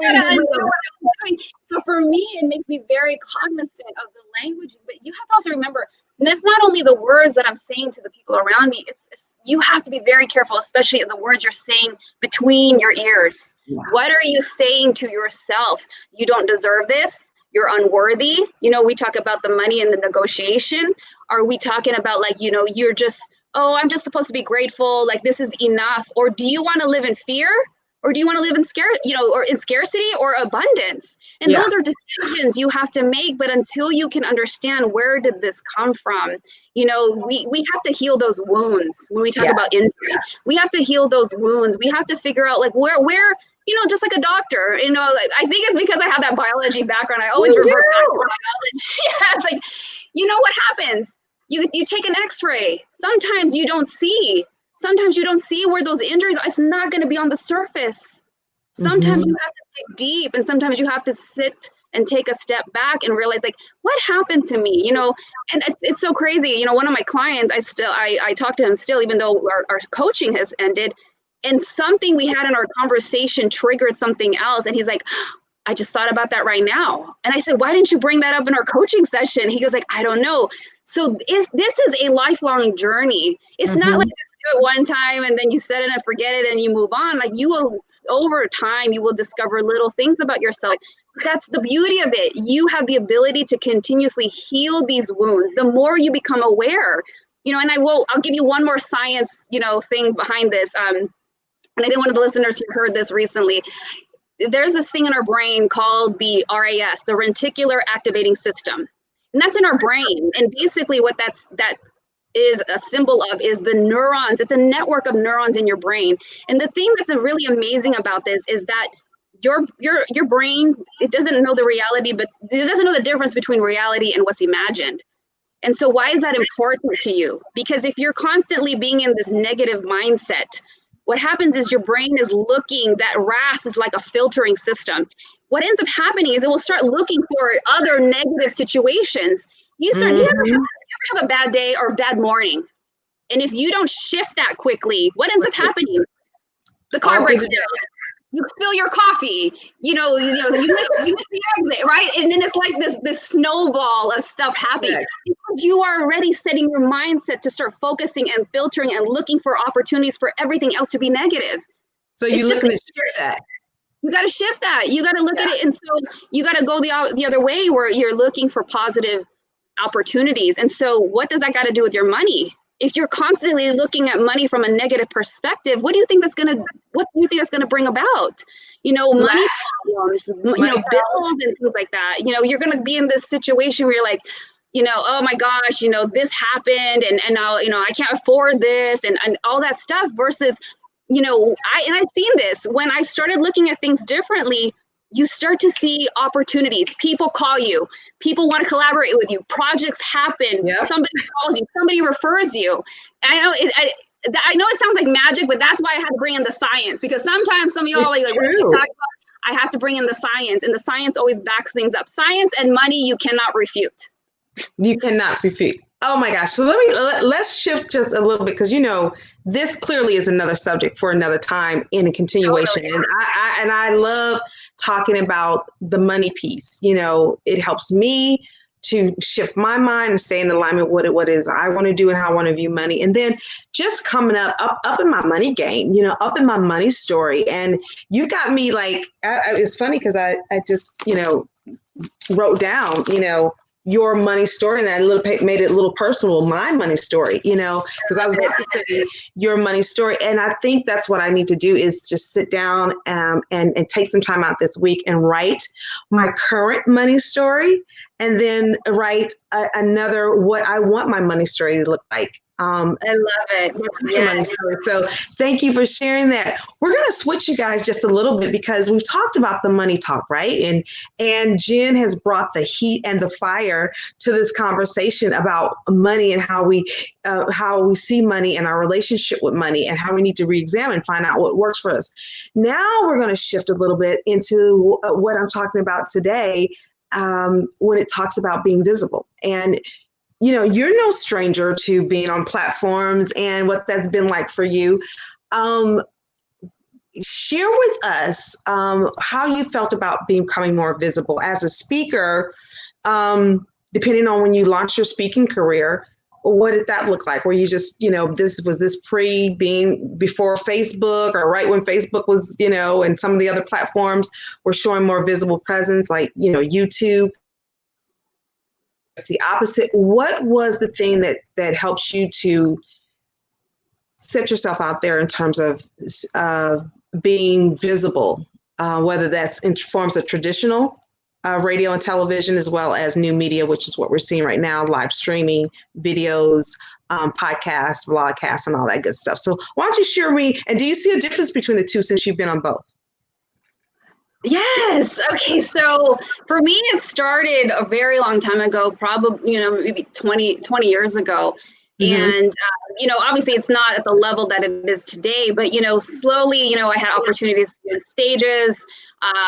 Speaker 2: gotta undo what I was doing. So for me, it makes me very cognizant of the language, but you have to also remember, and it's not only the words that I'm saying to the people around me, it's you have to be very careful, especially in the words you're saying between your ears. Yeah. What are you saying to yourself? You don't deserve this. You're unworthy. We talk about the money and the negotiation. Are we talking about, like, you're just, oh, I'm just supposed to be grateful, like this is enough? Or do you want to live in fear? Or do you want to live in or in scarcity or abundance? And those are decisions you have to make. But until you can understand, where did this come from? We have to heal those wounds. When we talk about injury, we have to heal those wounds. We have to figure out, like, where just like a doctor, like, I think it's because I have that biology background. I always revert back to biology. It's like, what happens? You take an x-ray. Sometimes you don't see. Sometimes you don't see where those injuries are. It's not going to be on the surface. Sometimes you have to dig deep, and sometimes you have to sit and take a step back and realize, like, what happened to me? And it's so crazy. One of my clients, I talk to him still, even though our coaching has ended, and something we had in our conversation triggered something else. And he's like, I just thought about that right now. And I said, why didn't you bring that up in our coaching session? He goes, like, I don't know. So this is a lifelong journey. It's not like just do it one time and then you set it and forget it and you move on. Like, you will, over time, you will discover little things about yourself. That's the beauty of it. You have the ability to continuously heal these wounds. The more you become aware, and I'll give you one more science, thing behind this. And I think one of the listeners who heard this recently, there's this thing in our brain called the RAS, the reticular activating system. And that's in our brain. And basically what that is a symbol of is the neurons. It's a network of neurons in your brain. And the thing that's really amazing about this is that your brain, it doesn't know the reality, but it doesn't know the difference between reality and what's imagined. And so why is that important to you? Because if you're constantly being in this negative mindset, what happens is your brain is looking, that RAS is like a filtering system. What ends up happening is it will start looking for other negative situations. You ever have a bad day or a bad morning? And if you don't shift that quickly, what ends up happening? The car breaks down. You spill your coffee, you miss the exit, right? And then it's like this snowball of stuff happening. Right. Because you are already setting your mindset to start focusing and filtering and looking for opportunities for everything else to be negative.
Speaker 1: So you're looking to shift that.
Speaker 2: You got to shift that. You got to look at it. And so you got to go the other way, where you're looking for positive opportunities. And so what does that got to do with your money? If you're constantly looking at money from a negative perspective, what do you think that's going to bring about? Money problems, bills and things like that. You're going to be in this situation where you're like, oh my gosh, this happened and now, I can't afford this and all that stuff versus, I've seen this when I started looking at things differently. You start to see opportunities. People call you. People want to collaborate with you. Projects happen. Yep. Somebody calls you. Somebody refers you. I know it sounds like magic, but that's why I had to bring in the science, because sometimes some of y'all like, what are you talking about? I have to bring in the science, and the science always backs things up. Science and money, you cannot refute.
Speaker 1: You cannot refute. Oh my gosh. So let's shift just a little bit, because this clearly is another subject for another time in a continuation. Totally. And I love talking about the money piece. It helps me to shift my mind and stay in alignment with what it is I want to do and how I want to view money. And then just coming up in my money game, up in my money story. And you got me like, it's funny because I just, wrote down, your money story, and I made it a little personal, my money story, because I was about to say your money story. And I think that's what I need to do, is just sit down and take some time out this week and write my current money story and then write another what I want my money story to look like.
Speaker 2: I love it.
Speaker 1: Yes. So thank you for sharing that. We're going to switch you guys just a little bit because we've talked about the money talk, right? And Jen has brought the heat and the fire to this conversation about money and how we see money and our relationship with money and how we need to re-examine, find out what works for us. Now we're going to shift a little bit into what I'm talking about today when it talks about being visible. And you're no stranger to being on platforms and what that's been like for you. Share with us how you felt about becoming more visible as a speaker, depending on when you launched your speaking career. What did that look like? Were you just, this before Facebook or right when Facebook was, and some of the other platforms were showing more visible presence like, YouTube? It's the opposite. What was the thing that helps you to set yourself out there in terms of being visible, whether that's in forms of traditional radio and television, as well as new media, which is what we're seeing right now, live streaming, videos, podcasts, vlogcasts, and all that good stuff. So why don't you share and do you see a difference between the two since you've been on both?
Speaker 2: Yes. Okay. So for me, it started a very long time ago, probably, maybe 20 years ago. Mm-hmm. And, obviously it's not at the level that it is today, but, slowly, I had opportunities in stages,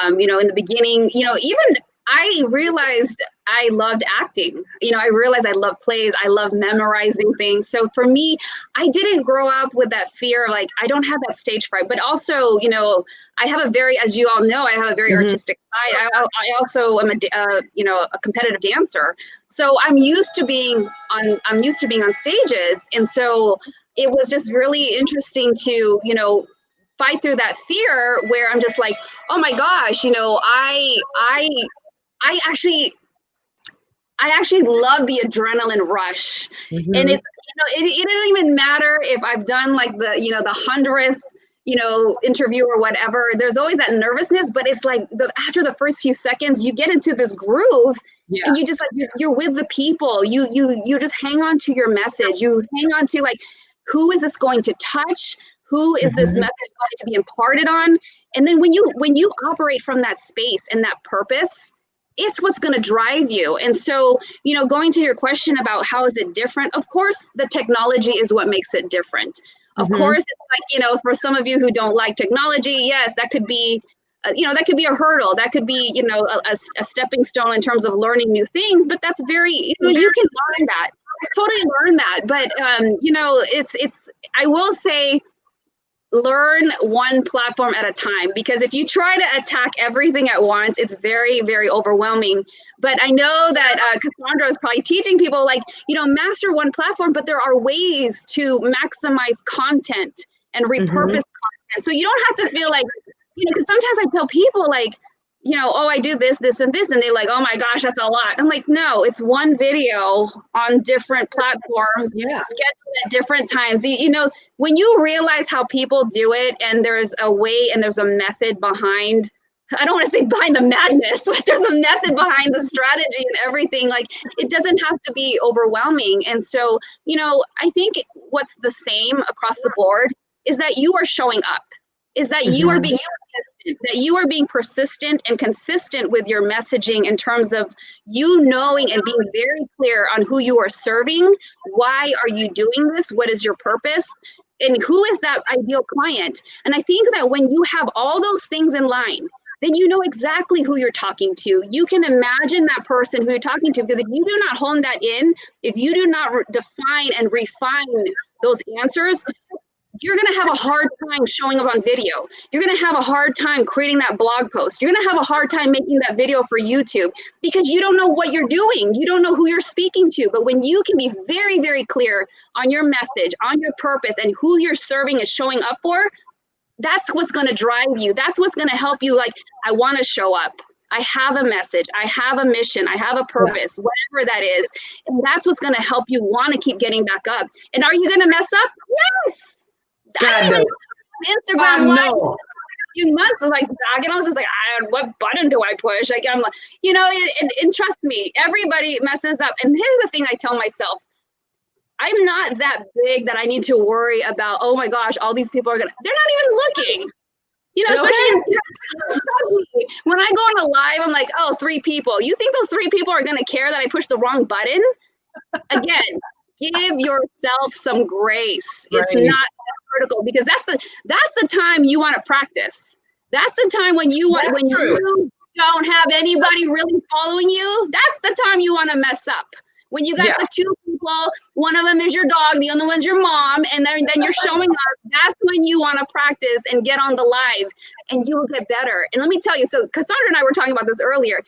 Speaker 2: in the beginning, even I realized I loved acting. I realized I love plays. I love memorizing things. So for me, I didn't grow up with that fear. Like, I don't have that stage fright, but also, I have as you all know, I have a very mm-hmm. artistic side. I also am a competitive dancer. So I'm used to being on stages. And so it was just really interesting to, fight through that fear where I'm just like, oh my gosh, I actually love the adrenaline rush. Mm-hmm. And it's, it doesn't even matter if I've done like the 100th, interview or whatever. There's always that nervousness, but it's like after the first few seconds, you get into this groove. Yeah. And you just you're with the people. You just hang on to your message. You hang on to like, who is this going to touch? Who is this mm-hmm. message going to be imparted on? And then when you operate from that space and that purpose, it's what's going to drive you. And so, going to your question about how is it different? Of course, the technology is what makes it different. Of mm-hmm. course, it's like, for some of you who don't like technology, yes, that could be, that could be a hurdle. That could be, a stepping stone in terms of learning new things. But that's very, you can learn that. Totally learn that. But, I will say, learn one platform at a time, because if you try to attack everything at once, it's very, very overwhelming. But I know that CaSaundra is probably teaching people master one platform, but there are ways to maximize content and repurpose mm-hmm. content. So you don't have to feel like, because sometimes I tell people oh, I do this, this, and this. And they're like, oh my gosh, that's a lot. I'm like, no, it's one video on different platforms, scheduled at different times. When you realize how people do it and there's a way and there's a method behind, I don't want to say behind the madness, but there's a method behind the strategy and everything. Like, it doesn't have to be overwhelming. And so, I think what's the same across the board is that you are showing up, is that mm-hmm. you are being consistent, that you are being persistent and consistent with your messaging in terms of you knowing and being very clear on who you are serving. Why are you doing this? What is your purpose? And who is that ideal client? And I think that when you have all those things in line, then you know exactly who you're talking to. You can imagine that person who you're talking to, because if you do not hone that in, if you do not define and refine those answers, you're going to have a hard time showing up on video. You're going to have a hard time creating that blog post. You're going to have a hard time making that video for YouTube, because you don't know what you're doing. You don't know who you're speaking to. But when you can be very, very clear on your message, on your purpose, and who you're serving and showing up for, that's what's going to drive you. That's what's going to help you. Like, I want to show up. I have a message. I have a mission. I have a purpose, whatever that is. And that's what's going to help you want to keep getting back up. And are you going to mess up? Yes.
Speaker 1: God,
Speaker 2: Instagram Live. few months of like back, and I was just like, what button do I push? Like, I'm like, and trust me, everybody messes up. And here's the thing I tell myself. I'm not that big that I need to worry about, oh my gosh, all these people they're not even looking. Especially when I go on a live, I'm like, oh, 3 people. You think those 3 people are going to care that I pushed the wrong button? Again, give yourself some grace. Right. It's not critical, because that's the time you want to practice. That's the time when you don't have anybody really following you. That's the time you want to mess up. When you got the 2 people, one of them is your dog, the other one's your mom, and then you're showing up, that's when you want to practice and get on the live, and you will get better. And let me tell you, so CaSaundra and I were talking about this earlier.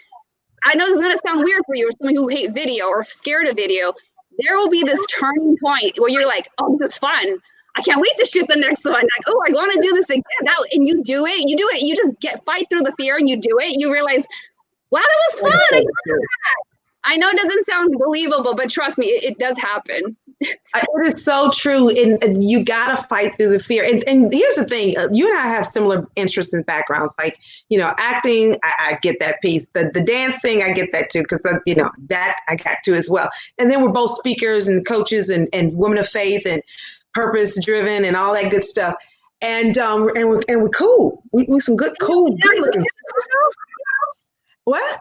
Speaker 2: I know this is going to sound weird for you, or someone who hate video or scared of video. There will be this turning point where you're like, oh, this is fun. I can't wait to shoot the next one. Like, oh, I want to do this again. And you do it. You just fight through the fear, and you do it. You realize, wow, that was fun. I know it doesn't sound believable, but trust me, it does happen.
Speaker 1: It is so true. And you got to fight through the fear. And here's the thing. You and I have similar interests and backgrounds. Like, acting, I get that piece. The dance thing, I get that too, because, that I got to as well. And then we're both speakers and coaches and women of faith and purpose driven and all that good stuff. And we're cool. We're some good, cool. What?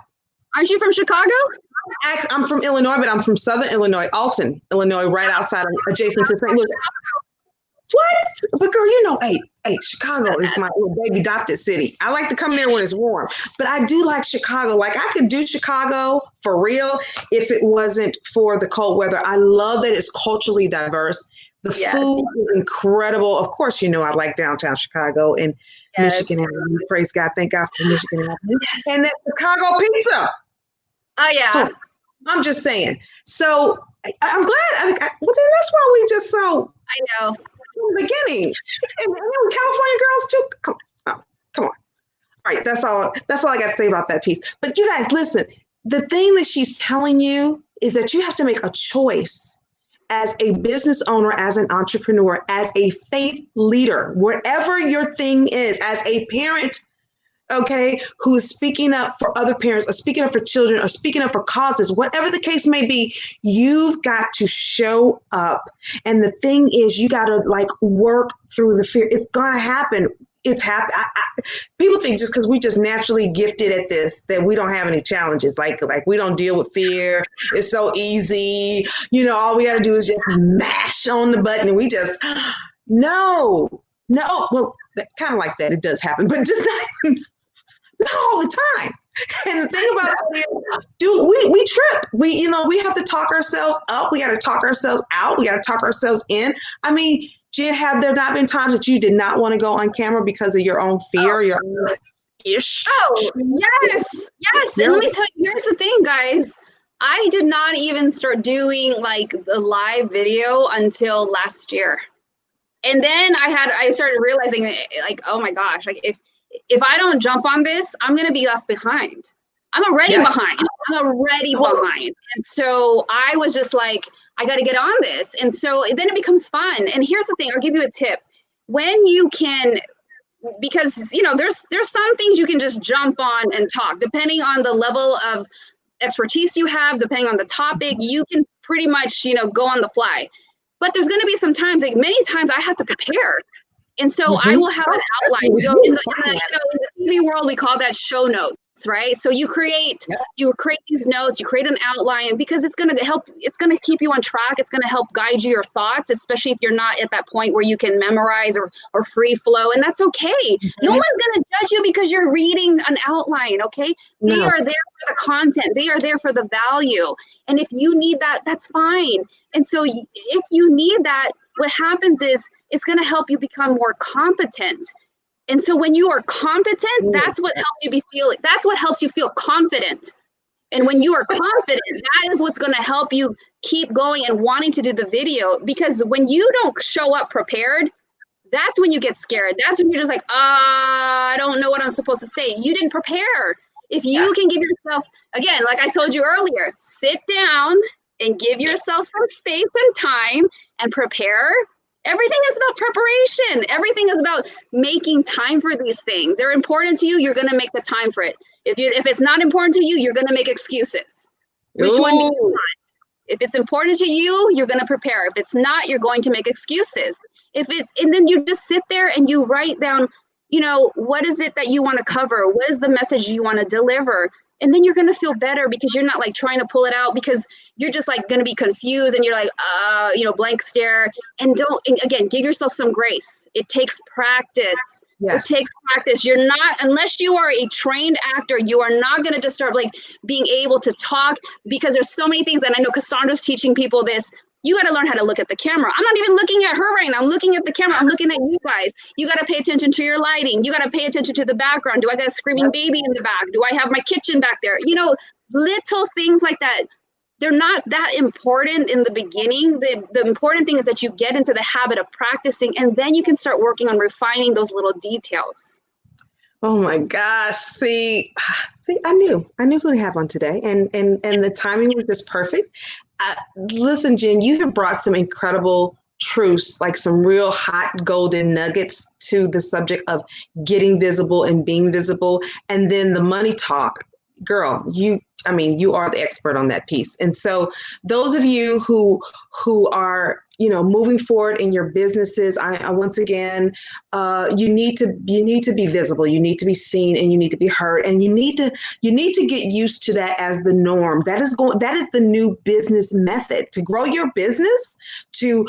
Speaker 2: Aren't you from Chicago?
Speaker 1: I'm from Illinois, but I'm from Southern Illinois, Alton, Illinois, right outside adjacent to St. Louis. What? But girl, hey, Chicago is my little baby adopted city. I like to come there when it's warm, but I do like Chicago. Like, I could do Chicago for real if it wasn't for the cold weather. I love that it's culturally diverse. The food is incredible. Of course, I like downtown Chicago and Michigan Avenue. Praise God. Thank God for Michigan Avenue. And that Chicago pizza.
Speaker 2: Oh, yeah.
Speaker 1: I'm just saying. So I'm glad. Well, then that's why we just so.
Speaker 2: I know.
Speaker 1: From the beginning. And California girls too. Come on. All right. That's all I got to say about that piece. But you guys, listen, the thing that she's telling you is that you have to make a choice as a business owner, as an entrepreneur, as a faith leader, wherever your thing is, as a parent, okay, who is speaking up for other parents or speaking up for children or speaking up for causes, whatever the case may be, you've got to show up. And the thing is, you got to work through the fear. It's going to happen. It's happened. People think just because we just naturally gifted at this that we don't have any challenges. Like we don't deal with fear. It's so easy. All we got to do is just mash on the button, and we just no. Well, kind of like that. It does happen, but just not all the time. And the thing about it is, we trip. We have to talk ourselves up. We got to talk ourselves out. We got to talk ourselves in. I mean, Jen, have there not been times that you did not want to go on camera because of your own fear, your own ish?
Speaker 2: Oh, yes. And let me tell you, here's the thing, guys. I did not even start doing the live video until last year. And then I started realizing oh my gosh, if I don't jump on this, I'm going to be left behind. I'm already behind. And so I was just like, I got to get on this. And so then it becomes fun. And here's the thing, I'll give you a tip. When you can, because, there's some things you can just jump on and talk, depending on the level of expertise you have, depending on the topic, you can pretty much, go on the fly. But there's going to be some times, many times I have to prepare. And so I will have an outline. So in the TV world, we call that show notes, right? So you create these notes, you create an outline, because it's going to help. It's going to keep you on track. It's going to help guide your thoughts, especially if you're not at that point where you can memorize or free flow. And that's okay. No one's going to judge you because you're reading an outline. Okay. They are there for the content. They are there for the value. And if you need that, that's fine. And so if you need that, what happens is it's going to help you become more competent. And so when you are competent, that's what helps you feel confident. And when you are confident, that is what's going to help you keep going and wanting to do the video. Because when you don't show up prepared, that's when you get scared. That's when you're just like, I don't know what I'm supposed to say. You didn't prepare. If you can give yourself, again, like I told you earlier, sit down and give yourself some space and time and prepare. Everything is about preparation. Everything is about making time for these things. They're important to you, you're going to make the time for it. If it's not important to you, you're going to make excuses. Which one do you want? If it's important to you, you're going to prepare. If it's not, you're going to make excuses. And then you just sit there and you write down, what is it that you want to cover? What is the message you want to deliver? And then you're going to feel better because you're not like trying to pull it out because you're just like going to be confused and you're like, blank stare. And again, give yourself some grace. It takes practice. Yes. It takes practice. You're not, unless you are a trained actor, you are not going to just start like being able to talk, because there's so many things. And I know CaSaundra's teaching people this. You got to learn how to look at the camera. I'm not even looking at her right now. I'm looking at the camera. I'm looking at you guys. You got to pay attention to your lighting. You got to pay attention to the background. Do I got a screaming baby in the back? Do I have my kitchen back there? Little things like that. They're not that important in the beginning. The important thing is that you get into the habit of practicing, and then you can start working on refining those little details.
Speaker 1: Oh my gosh. See, I knew who to have on today, and the timing was just perfect. Listen, Jen, you have brought some incredible truths, like some real hot golden nuggets to the subject of getting visible and being visible. And then the money talk, girl, you are the expert on that piece. And so those of you who are, moving forward in your businesses, I once again, you need to be visible, you need to be seen, and you need to be heard, and you need to get used to that as the norm. That is the new business method to grow your business, to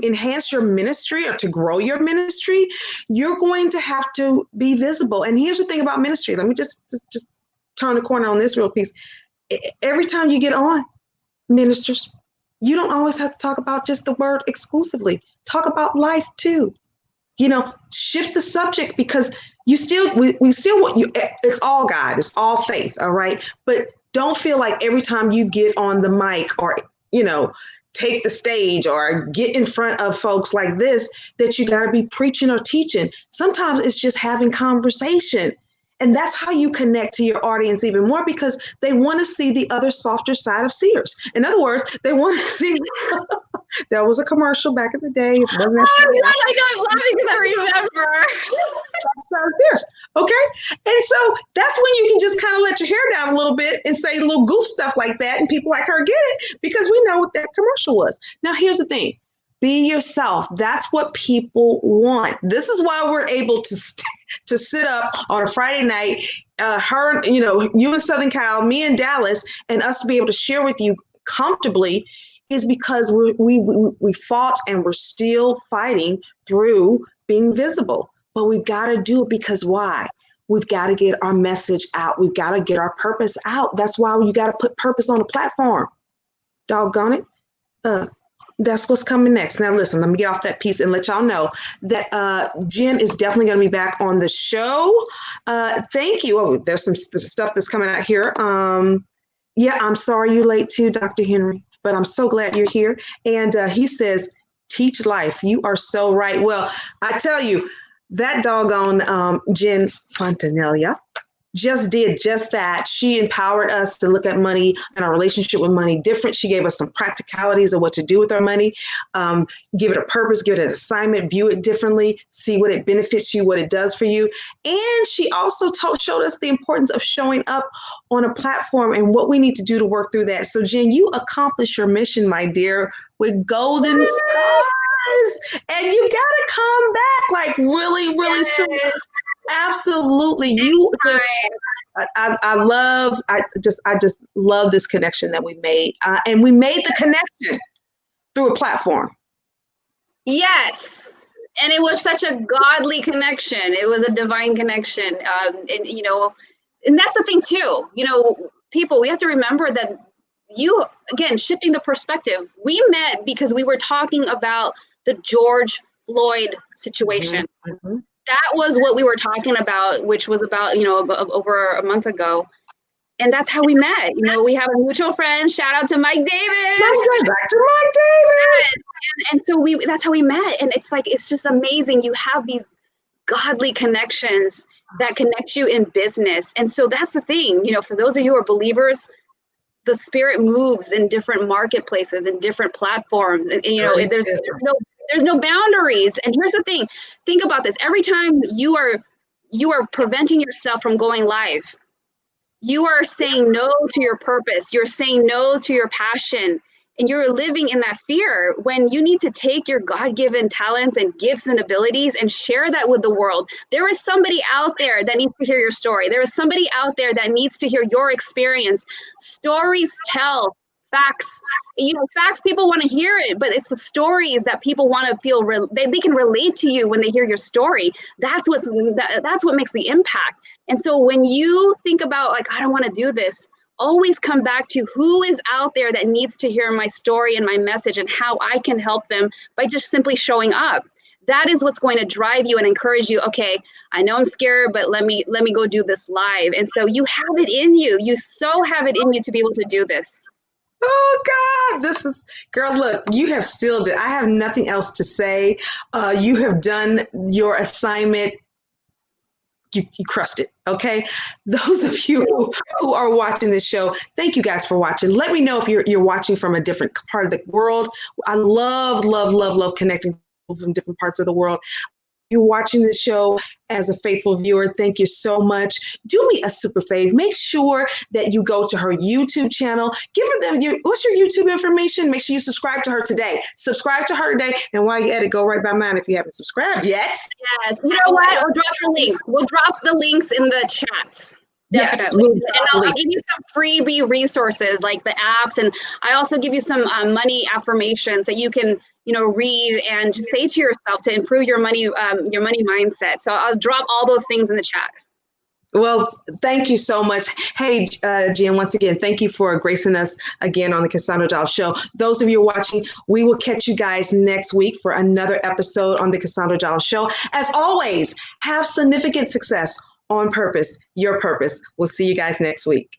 Speaker 1: enhance your ministry, or to grow your ministry. You're going to have to be visible. And here's the thing about ministry. Let me just turn the corner on this real piece. Every time you get on, ministers, you don't always have to talk about just the word exclusively. Talk about life too. Shift the subject, because we still want you. It's all God. It's all faith. All right. But don't feel like every time you get on the mic, or, take the stage, or get in front of folks like this, that you got to be preaching or teaching. Sometimes it's just having conversation. And that's how you connect to your audience even more, because they want to see the other softer side of Sears. In other words, they want to see. There was a commercial back in the day. It wasn't that
Speaker 2: I know, I'm laughing because I remember.
Speaker 1: Sears. Okay. And so that's when you can just kind of let your hair down a little bit and say little goof stuff like that. And people like her get it, because we know what that commercial was. Now, here's the thing. Be yourself. That's what people want. This is why we're able to sit up on a Friday night, you in Southern Cal, me in Dallas, and us to be able to share with you comfortably, is because we fought, and we're still fighting through being visible. But we've got to do it, because why? We've got to get our message out. We've got to get our purpose out. That's why you got to put purpose on the platform. Doggone it. That's what's coming next. Now, listen, let me get off that piece and let y'all know that Jen is definitely going to be back on the show. Thank you. Oh, there's some stuff that's coming out here. I'm sorry you're late too, Dr. Henry, but I'm so glad you're here. And he says, teach life. You are so right. Well, I tell you, that doggone Jen Fontanilla just did just that. She empowered us to look at money and our relationship with money different. She gave us some practicalities of what to do with our money, give it a purpose, give it an assignment, view it differently, see what it benefits you, what it does for you. And she also showed us the importance of showing up on a platform and what we need to do to work through that. So Jen, you accomplished your mission, my dear, with golden stars. And you gotta come back like really, really soon. Absolutely. You just, I just love this connection that we made. And we made the connection through a platform.
Speaker 2: Yes. And it was such a godly connection. It was a divine connection. And that's the thing too, people, we have to remember that again, shifting the perspective, we met because we were talking about the George Floyd situation. Mm-hmm. That was what we were talking about, which was about, over a month ago. And that's how we met. We have a mutual friend. Shout out to Mike Davis.
Speaker 1: Dr. Mike Davis.
Speaker 2: And so that's how we met. And it's just amazing. You have these godly connections that connect you in business. And so that's the thing, for those of you who are believers, the Spirit moves in different marketplaces and different platforms. And there's no There's no boundaries. And here's the thing. Think about this. Every time you are preventing yourself from going live, you are saying no to your purpose. You're saying no to your passion. And you're living in that fear when you need to take your God-given talents and gifts and abilities and share that with the world. There is somebody out there that needs to hear your story. There is somebody out there that needs to hear your experience. Stories tell, facts. Facts, people want to hear it, but it's the stories that people want to feel, they can relate to you when they hear your story. That's what makes the impact. And so when you think about, like, I don't want to do this, always come back to who is out there that needs to hear my story and my message and how I can help them by just simply showing up. That is what's going to drive you and encourage you. Okay, I know I'm scared, but let me go do this live. And so you have it in you. You so have it in you to be able to do this.
Speaker 1: Oh God, this is, girl, look, you have sealed it. I have nothing else to say. You have done your assignment. You crushed it. Okay. Those of you who are watching this show, thank you guys for watching. Let me know if you're watching from a different part of the world. I love, love, love, love connecting people from different parts of the world. You're watching this show as a faithful viewer. Thank you so much. Do me a super fave. Make sure that you go to her YouTube channel. Give her what's your YouTube information? Make sure you subscribe to her today. Subscribe to her today. And while you're at it, go right by mine if you haven't subscribed yet.
Speaker 2: Yes. You know what? We'll drop the links. We'll drop the links in the chat.
Speaker 1: Yes,
Speaker 2: Definitely. And I'll give you some freebie resources like the apps. And I also give you some money affirmations that you can, read and just say to yourself to improve your money mindset. So I'll drop all those things in the chat.
Speaker 1: Well, thank you so much. Hey, Jen, once again, thank you for gracing us again on the CaSaundra Jolliff Show. Those of you watching, we will catch you guys next week for another episode on the CaSaundra Jolliff Show. As always, have significant success on purpose, your purpose. We'll see you guys next week.